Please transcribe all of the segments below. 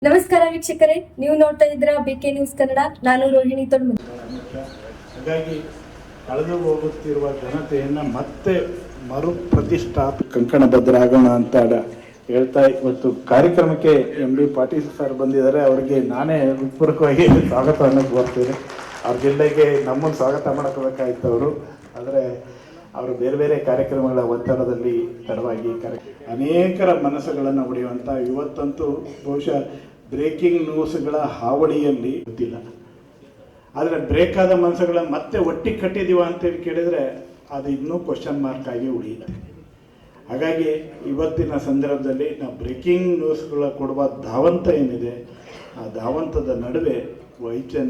ನಮಸ್ಕಾರ ವೀಕ್ಷಕರೇ, ನೀವು ನೋಡ್ತಾ ಇದ್ದೀರಾ ಬಿಕೆ ನ್ಯೂಸ್ ಕನ್ನಡ. ನಾನು ರೋಹಿಣಿ ತೊಡ್ಮನಿ. ಹಾಗಾಗಿ ಕಳೆದು ಹೋಗುತ್ತಿರುವ ಜನತೆಯನ್ನು ಮತ್ತೆ ಮರು ಕಂಕಣಬದ್ಧರಾಗೋಣ ಅಂತ ಹೇಳ್ತಾ ಇವತ್ತು ಕಾರ್ಯಕ್ರಮಕ್ಕೆ MB ಪಾಟೀಲ್ ಸರ್ ಬಂದಿದ್ದಾರೆ. ಅವರಿಗೆ ನಾನೇ ಹೃತ್ಪೂರ್ವಕವಾಗಿ ಸ್ವಾಗತವನ್ನು ಕೋರ್ತೇನೆ. ಅವ್ರ ಜಿಲ್ಲೆಗೆ ನಮ್ಮನ್ನು ಸ್ವಾಗತ ಮಾಡ್ಕೋಬೇಕಾಯ್ತು ಅವರು, ಆದರೆ ಅವರು ಬೇರೆ ಬೇರೆ ಕಾರ್ಯಕ್ರಮಗಳ ಒತ್ತಡದಲ್ಲಿ ತಡವಾಗಿ ಅನೇಕರ ಮನಸ್ಸುಗಳನ್ನು ಹೊಡೆಯುವಂಥ ಇವತ್ತಂತೂ ಬಹುಶಃ ಬ್ರೇಕಿಂಗ್ ನ್ಯೂಸ್ಗಳ ಹಾವಳಿಯಲ್ಲಿ ಗೊತ್ತಿಲ್ಲ, ಆದರೆ ಬ್ರೇಕ್ ಆದ ಮನಸ್ಸುಗಳನ್ನು ಮತ್ತೆ ಒಟ್ಟಿಗೆ ಕಟ್ಟಿದೀವ ಅಂತೇಳಿ ಕೇಳಿದರೆ ಅದು ಇನ್ನೂ ಕ್ವಶನ್ ಮಾರ್ಕ್ ಆಗಿ ಉಳಿಯುತ್ತೆ. ಹಾಗಾಗಿ ಇವತ್ತಿನ ಸಂದರ್ಭದಲ್ಲಿ ನಾವು ಬ್ರೇಕಿಂಗ್ ನ್ಯೂಸ್ಗಳ ಕೊಡುವ ಧಾವಂತ ಏನಿದೆ, ಆ ಧಾವಂತದ ನಡುವೆ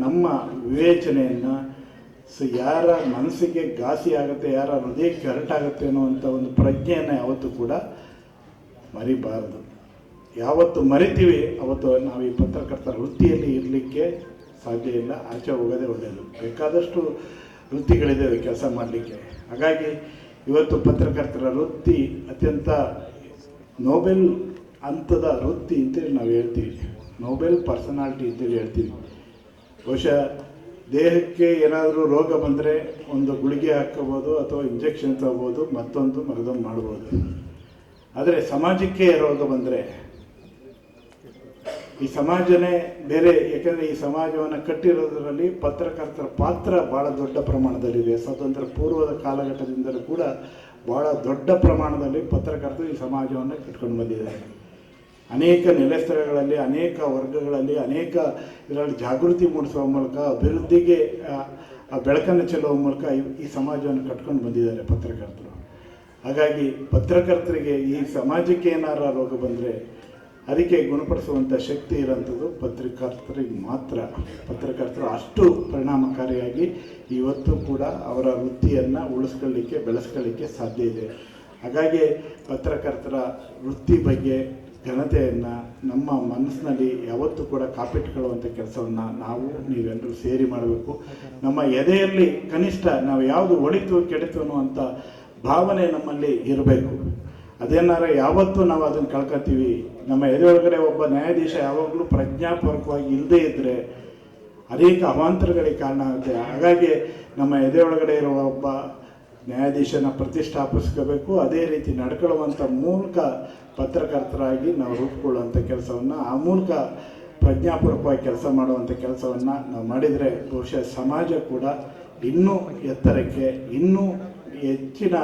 ನಮ್ಮ ವಿವೇಚನೆಯನ್ನು ಯಾರ ಮನಸ್ಸಿಗೆ ಘಾಸಿ ಆಗುತ್ತೆ, ಯಾರ ಹೃದಯಕ್ಕೆ ಹರಟಾಗುತ್ತೆ ಅನ್ನುವಂಥ ಒಂದು ಪ್ರಜ್ಞೆಯನ್ನು ಯಾವತ್ತೂ ಕೂಡ ಮರಿಬಾರದು. ಯಾವತ್ತು ಮರಿತೀವಿ ಅವತ್ತು ನಾವು ಈ ಪತ್ರಕರ್ತರ ವೃತ್ತಿಯಲ್ಲಿ ಇರಲಿಕ್ಕೆ ಸಾಧ್ಯ ಇಲ್ಲ, ಆಚೆ ಹೋಗೋದೇ ಒಳ್ಳೆಯದು. ಬೇಕಾದಷ್ಟು ವೃತ್ತಿಗಳಿದ್ದಾವೆ ಕೆಲಸ ಮಾಡಲಿಕ್ಕೆ. ಹಾಗಾಗಿ ಇವತ್ತು ಪತ್ರಕರ್ತರ ವೃತ್ತಿ ಅತ್ಯಂತ ನೋಬೆಲ್ ಹಂತದ ವೃತ್ತಿ ಅಂತೇಳಿ ನಾವು ಹೇಳ್ತೀವಿ, ನೋಬೆಲ್ ಪರ್ಸನಾಲಿಟಿ ಅಂತೇಳಿ ಹೇಳ್ತೀವಿ. ಬಹುಶಃ ದೇಹಕ್ಕೆ ಏನಾದರೂ ರೋಗ ಬಂದರೆ ಒಂದು ಗುಳಿಗೆ ಹಾಕ್ಕೋಬೋದು ಅಥವಾ ಇಂಜೆಕ್ಷನ್ ತಗೋಬೋದು, ಮತ್ತೊಂದು ಮಗದೊಂದು ಮಾಡ್ಬೋದು. ಆದರೆ ಸಮಾಜಕ್ಕೆ ರೋಗ ಬಂದರೆ ಈ ಸಮಾಜನೇ ಬೇರೆ, ಯಾಕೆಂದರೆ ಈ ಸಮಾಜವನ್ನು ಕಟ್ಟಿರೋದರಲ್ಲಿ ಪತ್ರಕರ್ತರ ಪಾತ್ರ ಭಾಳ ದೊಡ್ಡ ಪ್ರಮಾಣದಲ್ಲಿದೆ. ಸ್ವಾತಂತ್ರ್ಯ ಪೂರ್ವದ ಕಾಲಘಟ್ಟದಿಂದಲೂ ಕೂಡ ಭಾಳ ದೊಡ್ಡ ಪ್ರಮಾಣದಲ್ಲಿ ಪತ್ರಕರ್ತರು ಈ ಸಮಾಜವನ್ನು ಕಟ್ಕೊಂಡು ಬಂದಿದ್ದಾರೆ. ಅನೇಕ ನೆಲೆಸ್ಥಳಗಳಲ್ಲಿ, ಅನೇಕ ವರ್ಗಗಳಲ್ಲಿ, ಅನೇಕ ಇದರಲ್ಲಿ ಜಾಗೃತಿ ಮೂಡಿಸುವ ಮೂಲಕ, ಅಭಿವೃದ್ಧಿಗೆ ಬೆಳಕನ್ನು ಚೆಲ್ಲುವ ಮೂಲಕ ಈ ಸಮಾಜವನ್ನು ಕಟ್ಕೊಂಡು ಬಂದಿದ್ದಾರೆ ಪತ್ರಕರ್ತರು. ಹಾಗಾಗಿ ಪತ್ರಕರ್ತರಿಗೆ ಈ ಸಮಾಜಕ್ಕೆ ಏನಾರ ರೋಗ ಬಂದರೆ ಅದಕ್ಕೆ ಗುಣಪಡಿಸುವಂಥ ಶಕ್ತಿ ಇರೋಂಥದ್ದು ಪತ್ರಕರ್ತರಿಗೆ ಮಾತ್ರ. ಪತ್ರಕರ್ತರು ಅಷ್ಟು ಪರಿಣಾಮಕಾರಿಯಾಗಿ ಇವತ್ತು ಕೂಡ ಅವರ ವೃತ್ತಿಯನ್ನು ಉಳಿಸ್ಕೊಳ್ಳಿಕ್ಕೆ, ಬೆಳೆಸ್ಕೊಳ್ಳಿಕ್ಕೆ ಸಾಧ್ಯ ಇದೆ. ಹಾಗಾಗಿ ಪತ್ರಕರ್ತರ ವೃತ್ತಿ ಬಗ್ಗೆ ಘನತೆಯನ್ನು ನಮ್ಮ ಮನಸ್ಸಿನಲ್ಲಿ ಯಾವತ್ತೂ ಕೂಡ ಕಾಪಿಟ್ಕೊಳ್ಳುವಂಥ ಕೆಲಸವನ್ನು ನೀವೆಲ್ಲರೂ ಸೇರಿ ಮಾಡಬೇಕು. ನಮ್ಮ ಎದೆಯಲ್ಲಿ ಕನಿಷ್ಠ ನಾವು ಯಾವುದು ಒಳಿತು ಕೆಡಿತು ಅನ್ನುವಂಥ ಭಾವನೆ ನಮ್ಮಲ್ಲಿ ಇರಬೇಕು. ಅದೇನಾರ ಯಾವತ್ತೂ ನಾವು ಅದನ್ನು ಕಳ್ಕೊತೀವಿ, ನಮ್ಮ ಎದೆಯೊಳಗಡೆ ಒಬ್ಬ ನ್ಯಾಯಾಧೀಶ ಯಾವಾಗಲೂ ಪ್ರಜ್ಞಾಪೂರ್ವಕವಾಗಿ ಇಲ್ಲದೇ ಇದ್ದರೆ ಅನೇಕ ಅವಾಂತರಗಳಿಗೆ ಕಾರಣ ಆಗುತ್ತೆ. ಹಾಗಾಗಿ ನಮ್ಮ ಎದೆಯೊಳಗಡೆ ಇರುವ ಒಬ್ಬ ನ್ಯಾಯಾಧೀಶನ ಪ್ರತಿಷ್ಠಾಪಿಸ್ಕೋಬೇಕು. ಅದೇ ರೀತಿ ನಡ್ಕೊಳ್ಳುವಂಥ ಮೂಲಕ ಪತ್ರಕರ್ತರಾಗಿ ನಾವು ರೂಪುಕೊಳ್ಳುವಂಥ ಕೆಲಸವನ್ನು, ಆ ಮೂಲಕ ಪ್ರಜ್ಞಾಪೂರ್ವಕವಾಗಿ ಕೆಲಸ ಮಾಡುವಂಥ ಕೆಲಸವನ್ನು ನಾವು ಮಾಡಿದರೆ ಬಹುಶಃ ಸಮಾಜ ಕೂಡ ಇನ್ನೂ ಎತ್ತರಕ್ಕೆ, ಇನ್ನೂ ಹೆಚ್ಚಿನ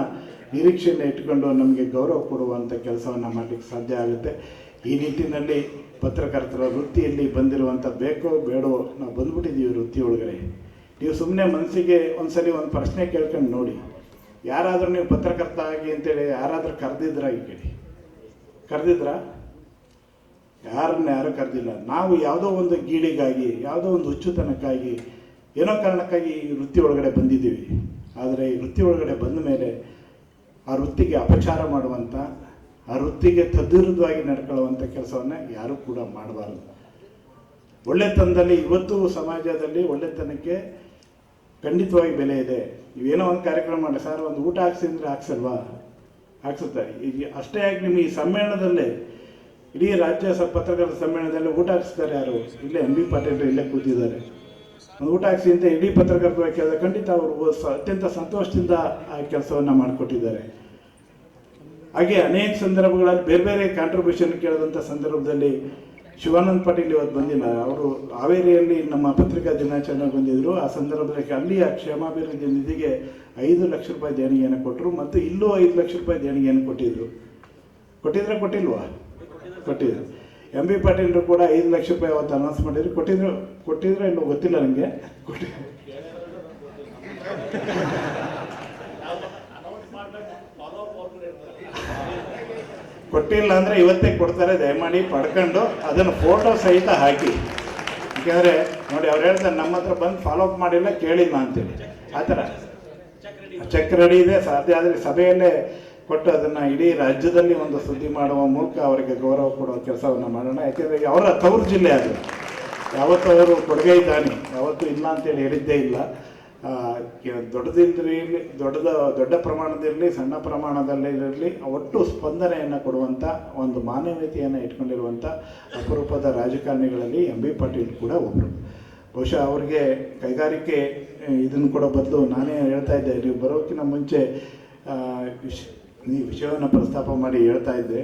ನಿರೀಕ್ಷೆಯನ್ನು ಇಟ್ಕೊಂಡು ನಮಗೆ ಗೌರವ ಕೊಡುವಂಥ ಕೆಲಸವನ್ನು ಮಾಡಲಿಕ್ಕೆ ಸಾಧ್ಯ ಆಗುತ್ತೆ. ಈ ನಿಟ್ಟಿನಲ್ಲಿ ಪತ್ರಕರ್ತರ ವೃತ್ತಿಯಲ್ಲಿ ಬಂದಿರುವಂಥ ಬೇಕೋ ಬೇಡೋ ನಾವು ಬಂದ್ಬಿಟ್ಟಿದ್ದೀವಿ ವೃತ್ತಿ ಒಳಗಡೆ. ನೀವು ಸುಮ್ಮನೆ ಮನಸ್ಸಿಗೆ ಒಂದ್ಸಲಿ ಒಂದು ಪ್ರಶ್ನೆ ಕೇಳ್ಕೊಂಡು ನೋಡಿ, ಯಾರಾದರೂ ನೀವು ಪತ್ರಕರ್ತ ಆಗಿ ಅಂತೇಳಿ ಯಾರಾದರೂ ಕರೆದಿದ್ರಾ? ಈ ಕಡೆ ಕರೆದಿದ್ರಾ? ಯಾರು ಕರೆದಿಲ್ಲ. ನಾವು ಯಾವುದೋ ಒಂದು ಗೀಳಿಗಾಗಿ, ಯಾವುದೋ ಒಂದು ಹುಚ್ಚುತನಕ್ಕಾಗಿ, ಏನೋ ಕಾರಣಕ್ಕಾಗಿ ಈ ವೃತ್ತಿ ಒಳಗಡೆ ಬಂದಿದ್ದೀವಿ. ಆದರೆ ಈ ವೃತ್ತಿ ಒಳಗಡೆ ಬಂದ ಮೇಲೆ ಆ ವೃತ್ತಿಗೆ ಅಪಚಾರ ಮಾಡುವಂಥ, ಆ ವೃತ್ತಿಗೆ ತದ್ವಿರುದ್ಧವಾಗಿ ನಡ್ಕೊಳ್ಳುವಂಥ ಕೆಲಸವನ್ನು ಯಾರೂ ಕೂಡ ಮಾಡಬಾರ್ದು. ಒಳ್ಳೆತನದಲ್ಲಿ ಇವತ್ತು ಸಮಾಜದಲ್ಲಿ ಒಳ್ಳೆತನಕ್ಕೆ ಖಂಡಿತವಾಗಿ ಬೆಲೆ ಇದೆ. ನೀವೇನೋ ಒಂದು ಕಾರ್ಯಕ್ರಮ ಮಾಡಿ, ಸರ್ ಒಂದು ಊಟ ಹಾಕ್ಸಿ ಅಂದರೆ ಹಾಕ್ಸಲ್ವಾ? ಹಾಕ್ಸುತ್ತಾರೆ. ಈಗ ಅಷ್ಟೇ ಆಗಿ ನಿಮ್ಮ ಈ ಸಮ್ಮೇಳನದಲ್ಲೇ, ಇಡೀ ರಾಜ್ಯ ಪತ್ರಕರ್ತರ ಸಮ್ಮೇಳನದಲ್ಲಿ ಊಟ ಹಾಕ್ಸ್ತಾರೆ ಯಾರು? ಇಲ್ಲೇ MB ಪಾಟೀಲ್ ಇಲ್ಲೇ ಕೂತಿದ್ದಾರೆ. ಒಂದು ಊಟ ಹಾಕ್ಸಿ ಅಂತ ಇಡೀ ಪತ್ರಕರ್ತರ ಕೇಳಿದ್ರೆ ಖಂಡಿತ ಅವರು ಅತ್ಯಂತ ಸಂತೋಷದಿಂದ ಆ ಕೆಲಸವನ್ನು ಮಾಡಿಕೊಟ್ಟಿದ್ದಾರೆ. ಹಾಗೆ ಅನೇಕ ಸಂದರ್ಭಗಳಲ್ಲಿ ಬೇರೆ ಬೇರೆ ಕಾಂಟ್ರಿಬ್ಯೂಷನ್ ಕೇಳಿದಂಥ ಸಂದರ್ಭದಲ್ಲಿ ಶಿವಾನಂದ ಪಾಟೀಲ್ ಇವತ್ತು ಬಂದಿಲ್ಲ, ಅವರು ಹಾವೇರಿಯಲ್ಲಿ ನಮ್ಮ ಪತ್ರಿಕಾ ದಿನಾಚರಣೆಗೆ ಬಂದಿದ್ದರು. ಆ ಸಂದರ್ಭದಲ್ಲಿ ಅಲ್ಲಿಯ ಕ್ಷೇಮಾಭಿವೃದ್ಧಿ ನಿಧಿಗೆ 5 ಲಕ್ಷ ರೂಪಾಯಿ ದೇಣಿಗೆಯನ್ನು ಕೊಟ್ಟರು, ಮತ್ತು ಇಲ್ಲೂ 5 ಲಕ್ಷ ರೂಪಾಯಿ ದೇಣಿಗೆಯನ್ನು ಕೊಟ್ಟಿದ್ದರು. ಕೊಟ್ಟಿಲ್ವಾ? ಕೊಟ್ಟಿದ್ರು. MB ಪಾಟೀಲ್ರು ಕೂಡ 5 ಲಕ್ಷ ರೂಪಾಯಿ ಅವತ್ತು ಅನೌನ್ಸ್ ಮಾಡಿದ್ರು. ಕೊಟ್ಟಿದ್ರು ಇಲ್ಲೋ ಗೊತ್ತಿಲ್ಲ ನನಗೆ. ಕೊಟ್ಟಿಲ್ಲ ಅಂದರೆ ಇವತ್ತೇ ಕೊಡ್ತಾರೆ. ದಯಮಾಡಿ ಪಡ್ಕೊಂಡು ಅದನ್ನು ಫೋಟೋ ಸಹಿತ ಹಾಕಿ. ಯಾಕೆಂದರೆ ನೋಡಿ, ಅವ್ರು ಹೇಳ್ತಾರೆ ನಮ್ಮ ಹತ್ರ ಬಂದು ಫಾಲೋ ಅಪ್ ಮಾಡಿಲ್ಲ, ಕೇಳಿಲ್ಲ ಅಂತೇಳಿ. ಆ ಥರ ಚೆಕ್ ರೆಡಿ ಇದೆ. ಸಾಧ್ಯ ಆದರೆ ಸಭೆಯಲ್ಲೇ ಕೊಟ್ಟು ಅದನ್ನು ಇಡೀ ರಾಜ್ಯದಲ್ಲಿ ಒಂದು ಸುದ್ದಿ ಮಾಡುವ ಮೂಲಕ ಅವರಿಗೆ ಗೌರವ ಕೊಡುವ ಕೆಲಸವನ್ನು ಮಾಡೋಣ. ಯಾಕೆಂದರೆ ಅವರ ತವರು ಜಿಲ್ಲೆ ಅದು. ಯಾವತ್ತೂ ಅವರು ಕೊಡುಗೆ ಇದ್ದಾನೆ, ಯಾವತ್ತೂ ಇಲ್ಲ ಅಂತೇಳಿ ಹೇಳಿದ್ದೇ ಇಲ್ಲ. ದೊಡ್ಡದಿರಲಿ ದೊಡ್ಡ ಪ್ರಮಾಣದಿರಲಿ ಸಣ್ಣ ಪ್ರಮಾಣದಲ್ಲಿರಲಿ ಒಟ್ಟು ಸ್ಪಂದನೆಯನ್ನು ಕೊಡುವಂಥ ಒಂದು ಮಾನವೀಯತೆಯನ್ನು ಇಟ್ಕೊಂಡಿರುವಂಥ ಅಪರೂಪದ ರಾಜಕಾರಣಿಗಳಲ್ಲಿ ಎಂ ಬಿ ಪಾಟೀಲ್ ಕೂಡ ಒಬ್ಬರು. ಬಹುಶಃ ಅವ್ರಿಗೆ ಕೈಗಾರಿಕೆ ಇದನ್ನು ಕೊಡೋ ಬದಲು ನಾನೇ ಹೇಳ್ತಾ ಇದ್ದೆ, ನೀವು ಬರೋಕ್ಕಿಂತ ಮುಂಚೆ ಈ ವಿಷಯವನ್ನು ಪ್ರಸ್ತಾಪ ಮಾಡಿ ಹೇಳ್ತಾ ಇದ್ದೆ.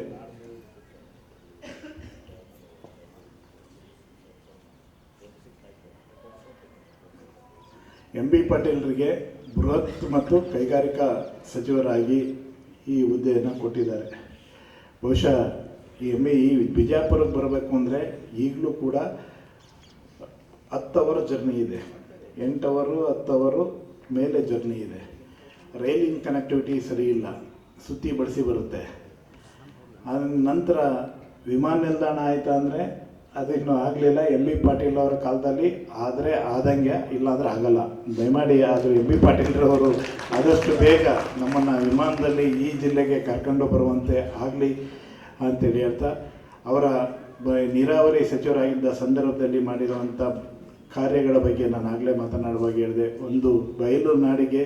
ಎಂ ಬಿ ಪಾಟೀಲ್ರಿಗೆ ಬೃಹತ್ ಮತ್ತು ಕೈಗಾರಿಕಾ ಸಚಿವರಾಗಿ ಈ ಹುದ್ದೆಯನ್ನು ಕೊಟ್ಟಿದ್ದಾರೆ. ಬಹುಶಃ ಈ ಬಿಜಾಪುರಕ್ಕೆ ಬರಬೇಕು ಅಂದರೆ ಈಗಲೂ ಕೂಡ 10 ಅವರ್ ಜರ್ನಿ ಇದೆ, 8 ಅವರು 10 ಅವರು ಮೇಲೆ ಜರ್ನಿ ಇದೆ. ರೈಲಿನ ಕನೆಕ್ಟಿವಿಟಿ ಸರಿ ಇಲ್ಲ, ಸುತ್ತಿ ಬಳಸಿ ಬರುತ್ತೆ. ಅದ ನಂತರ ವಿಮಾನ ನಿಲ್ದಾಣ ಆಯಿತಾ ಅಂದರೆ ಅದಿನ್ನೂ ಆಗಲಿಲ್ಲ. ಎಂ ಬಿ ಪಾಟೀಲ್ ಅವರ ಕಾಲದಲ್ಲಿ ಆದರೆ ಆದಂಗೆ, ಇಲ್ಲಾಂದರೆ ಆಗಲ್ಲ. ದಯಮಾಡಿ ಅದು ಎಂ ಬಿ ಪಾಟೀಲ್ರವರು ಆದಷ್ಟು ಬೇಗ ನಮ್ಮನ್ನು ವಿಮಾನದಲ್ಲಿ ಈ ಜಿಲ್ಲೆಗೆ ಕರ್ಕೊಂಡು ಬರುವಂತೆ ಆಗಲಿ ಅಂತೇಳಿ ಹೇಳ್ತಾ, ಅವರ ನೀರಾವರಿ ಸಚಿವರಾಗಿದ್ದ ಸಂದರ್ಭದಲ್ಲಿ ಮಾಡಿರುವಂಥ ಕಾರ್ಯಗಳ ಬಗ್ಗೆ ನಾನು ಆಗಲೇ ಮಾತನಾಡುವಾಗ ಹೇಳಿದೆ. ಒಂದು ಬಯಲು ನಾಡಿಗೆ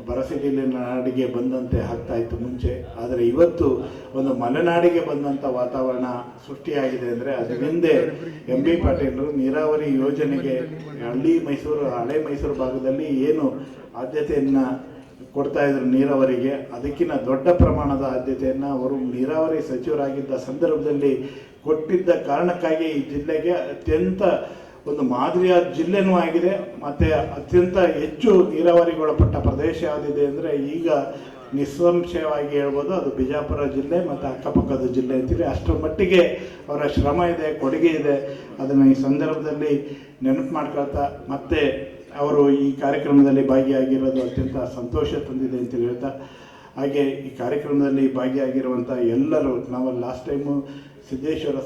ಬರಸಿಡಿಲಿನ ನಾಡಿಗೆ ಬಂದಂತೆ ಆಗ್ತಾಯಿತ್ತು ಮುಂಚೆ, ಆದರೆ ಇವತ್ತು ಒಂದು ಮಲೆನಾಡಿಗೆ ಬಂದಂಥ ವಾತಾವರಣ ಸೃಷ್ಟಿಯಾಗಿದೆ. ಅಂದರೆ ಅದರ ಹಿಂದೆ ಎಂ ಬಿ ಪಾಟೀಲರು ನೀರಾವರಿ ಯೋಜನೆಗೆ ಹಳೆ ಮೈಸೂರು ಭಾಗದಲ್ಲಿ ಏನು ಆದ್ಯತೆಯನ್ನು ಕೊಡ್ತಾಯಿದ್ರು ನೀರಾವರಿಗೆ, ಅದಕ್ಕಿಂತ ದೊಡ್ಡ ಪ್ರಮಾಣದ ಆದ್ಯತೆಯನ್ನು ಅವರು ನೀರಾವರಿ ಸಚಿವರಾಗಿದ್ದ ಸಂದರ್ಭದಲ್ಲಿ ಕೊಟ್ಟಿದ್ದ ಕಾರಣಕ್ಕಾಗಿ ಈ ಜಿಲ್ಲೆಗೆ ಅತ್ಯಂತ ಒಂದು ಮಾದರಿಯ ಜಿಲ್ಲೆನೂ ಆಗಿದೆ. ಮತ್ತು ಅತ್ಯಂತ ಹೆಚ್ಚು ನೀರಾವರಿಗೊಳಪಟ್ಟ ಪ್ರದೇಶ ಯಾವುದಿದೆ ಅಂದರೆ ಈಗ ನಿಸ್ಸಂಶಯವಾಗಿ ಹೇಳ್ಬೋದು ಅದು ಬಿಜಾಪುರ ಜಿಲ್ಲೆ ಮತ್ತು ಅಕ್ಕಪಕ್ಕದ ಜಿಲ್ಲೆ ಅಂತೀರಿ. ಅಷ್ಟರ ಮಟ್ಟಿಗೆ ಅವರ ಶ್ರಮ ಇದೆ, ಕೊಡುಗೆ ಇದೆ. ಅದನ್ನು ಈ ಸಂದರ್ಭದಲ್ಲಿ ನೆನಪು ಮಾಡ್ಕೊಳ್ತಾ, ಮತ್ತು ಅವರು ಈ ಕಾರ್ಯಕ್ರಮದಲ್ಲಿ ಭಾಗಿಯಾಗಿರೋದು ಅತ್ಯಂತ ಸಂತೋಷ ತಂದಿದೆ ಅಂತ ಹೇಳ್ತಾ, ಹಾಗೆ ಈ ಕಾರ್ಯಕ್ರಮದಲ್ಲಿ ಭಾಗಿಯಾಗಿರುವಂಥ ಎಲ್ಲರೂ, ನಾವು ಲಾಸ್ಟ್ ಟೈಮು ಸಿದ್ದೇಶ್ವರ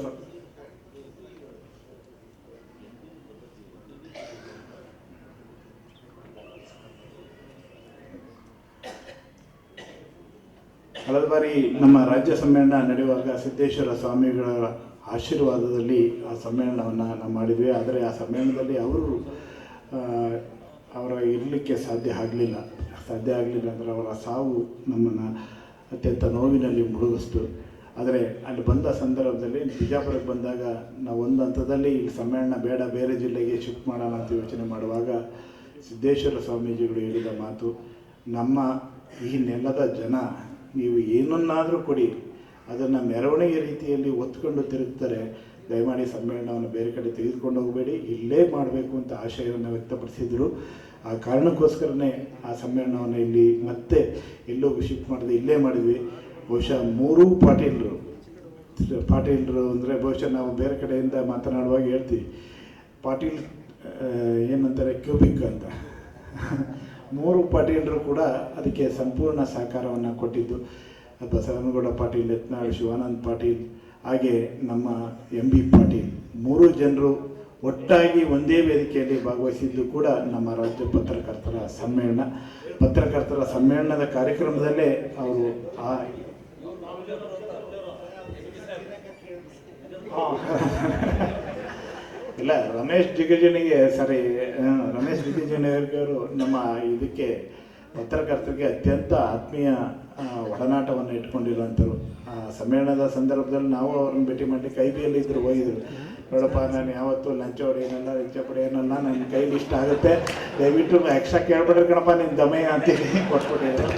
ಕಳೆದ ಬಾರಿ ನಮ್ಮ ರಾಜ್ಯ ಸಮ್ಮೇಳನ ನಡೆಯುವಾಗ ಸಿದ್ದೇಶ್ವರ ಸ್ವಾಮಿಗಳ ಆಶೀರ್ವಾದದಲ್ಲಿ ಆ ಸಮ್ಮೇಳನವನ್ನು ನಾವು ಮಾಡಿದ್ವಿ. ಆದರೆ ಆ ಸಮ್ಮೇಳನದಲ್ಲಿ ಅವರ ಇರಲಿಕ್ಕೆ ಸಾಧ್ಯ ಆಗಲಿಲ್ಲ ಅಂದರೆ ಅವರ ಸಾವು ನಮ್ಮನ್ನು ಅತ್ಯಂತ ನೋವಿನಲ್ಲಿ ಮುಳುಗಿಸ್ತು. ಆದರೆ ಅಲ್ಲಿ ಬಂದ ಸಂದರ್ಭದಲ್ಲಿ ಬಿಜಾಪುರಕ್ಕೆ ಬಂದಾಗ ನಾವು ಒಂದು ಹಂತದಲ್ಲಿ ಈ ಸಮ್ಮೇಳನ ಬೇಡ, ಬೇರೆ ಜಿಲ್ಲೆಗೆ ಶಿಫ್ಟ್ ಮಾಡೋಣ ಅಂತ ಯೋಚನೆ ಮಾಡುವಾಗ ಸಿದ್ದೇಶ್ವರ ಸ್ವಾಮೀಜಿಗಳು ಹೇಳಿದ ಮಾತು, ನಮ್ಮ ಈ ನೆಲದ ಜನ ನೀವು ಏನನ್ನಾದರೂ ಕೊಡಿ, ಅದನ್ನು ಮೆರವಣಿಗೆ ರೀತಿಯಲ್ಲಿ ಒತ್ಕೊಂಡು ತಿರುಗ್ತಾರೆ, ದಯಮಾಡಿ ಸಮ್ಮೇಳನವನ್ನು ಬೇರೆ ಕಡೆ ತೆಗೆದುಕೊಂಡು ಹೋಗಬೇಡಿ, ಇಲ್ಲೇ ಮಾಡಬೇಕು ಅಂತ ಆಶಯವನ್ನು ವ್ಯಕ್ತಪಡಿಸಿದರು. ಆ ಕಾರಣಕ್ಕೋಸ್ಕರನೇ ಆ ಸಮ್ಮೇಳನವನ್ನು ಇಲ್ಲಿ ಮತ್ತೆ ಎಲ್ಲೂ ಶಿಫ್ಟ್ ಮಾಡಿದೆ, ಇಲ್ಲೇ ಮಾಡಿದ್ವಿ. ಬಹುಶಃ 3 ಪಾಟೀಲರು ಅಂದರೆ ಬಹುಶಃ ನಾವು ಬೇರೆ ಕಡೆಯಿಂದ ಮಾತನಾಡುವಾಗ ಹೇಳ್ತೀವಿ, ಪಾಟೀಲ್ ಏನಂತಾರೆ ಕ್ಯೂಬಿಕ್ ಅಂತ. 3 ಪಾಟೀಲರು ಕೂಡ ಅದಕ್ಕೆ ಸಂಪೂರ್ಣ ಸಹಕಾರವನ್ನು ಕೊಟ್ಟಿದ್ದು. ಬಸವನಗೌಡ ಪಾಟೀಲ್, ಯತ್ನಾಳ್, ಶಿವಾನಂದ ಪಾಟೀಲ್, ಹಾಗೆ ನಮ್ಮ ಎಂ ಬಿ ಪಾಟೀಲ್, 3 ಜನರು ಒಟ್ಟಾಗಿ ಒಂದೇ ವೇದಿಕೆಯಲ್ಲಿ ಭಾಗವಹಿಸಿದ್ದು ಕೂಡ ನಮ್ಮ ರಾಜ್ಯ ಪತ್ರಕರ್ತರ ಸಮ್ಮೇಳನದ ಕಾರ್ಯಕ್ರಮದಲ್ಲೇ ಅವರು ಇಲ್ಲ ರಮೇಶ್ ಜಿಗಜಿಣಗಿಯವರು ನಮ್ಮ ಇದಕ್ಕೆ ಪತ್ರಕರ್ತರಿಗೆ ಅತ್ಯಂತ ಆತ್ಮೀಯ ಒಡನಾಟವನ್ನು ಇಟ್ಕೊಂಡಿರುವಂಥವ್ರು. ಸಮ್ಮೇಳನದ ಸಂದರ್ಭದಲ್ಲಿ ನಾವು ಅವ್ರನ್ನ ಭೇಟಿ ಮಾಡಿ ಕೈ ಬಿಯಲ್ಲಿ ಇದ್ರು ಹೋಗಿದ್ರು. ನೋಡಪ್ಪ, ನಾನು ಯಾವತ್ತೂ ಲಂಚ ಹೊಡೆಯನಲ್ಲ, ನನ್ನ ಕೈಲಿ ಇಷ್ಟ ಆಗುತ್ತೆ, ದಯವಿಟ್ಟು ಎಕ್ಸ್ಟ್ರಾ ಕೇಳ್ಬಿಡ್ರಿ ಕಣಪ್ಪ ನಿನ್ನ ದಮಯ ಅಂತೇಳಿ ಕೊಟ್ಬಿಟ್ಟಿದ್ರು.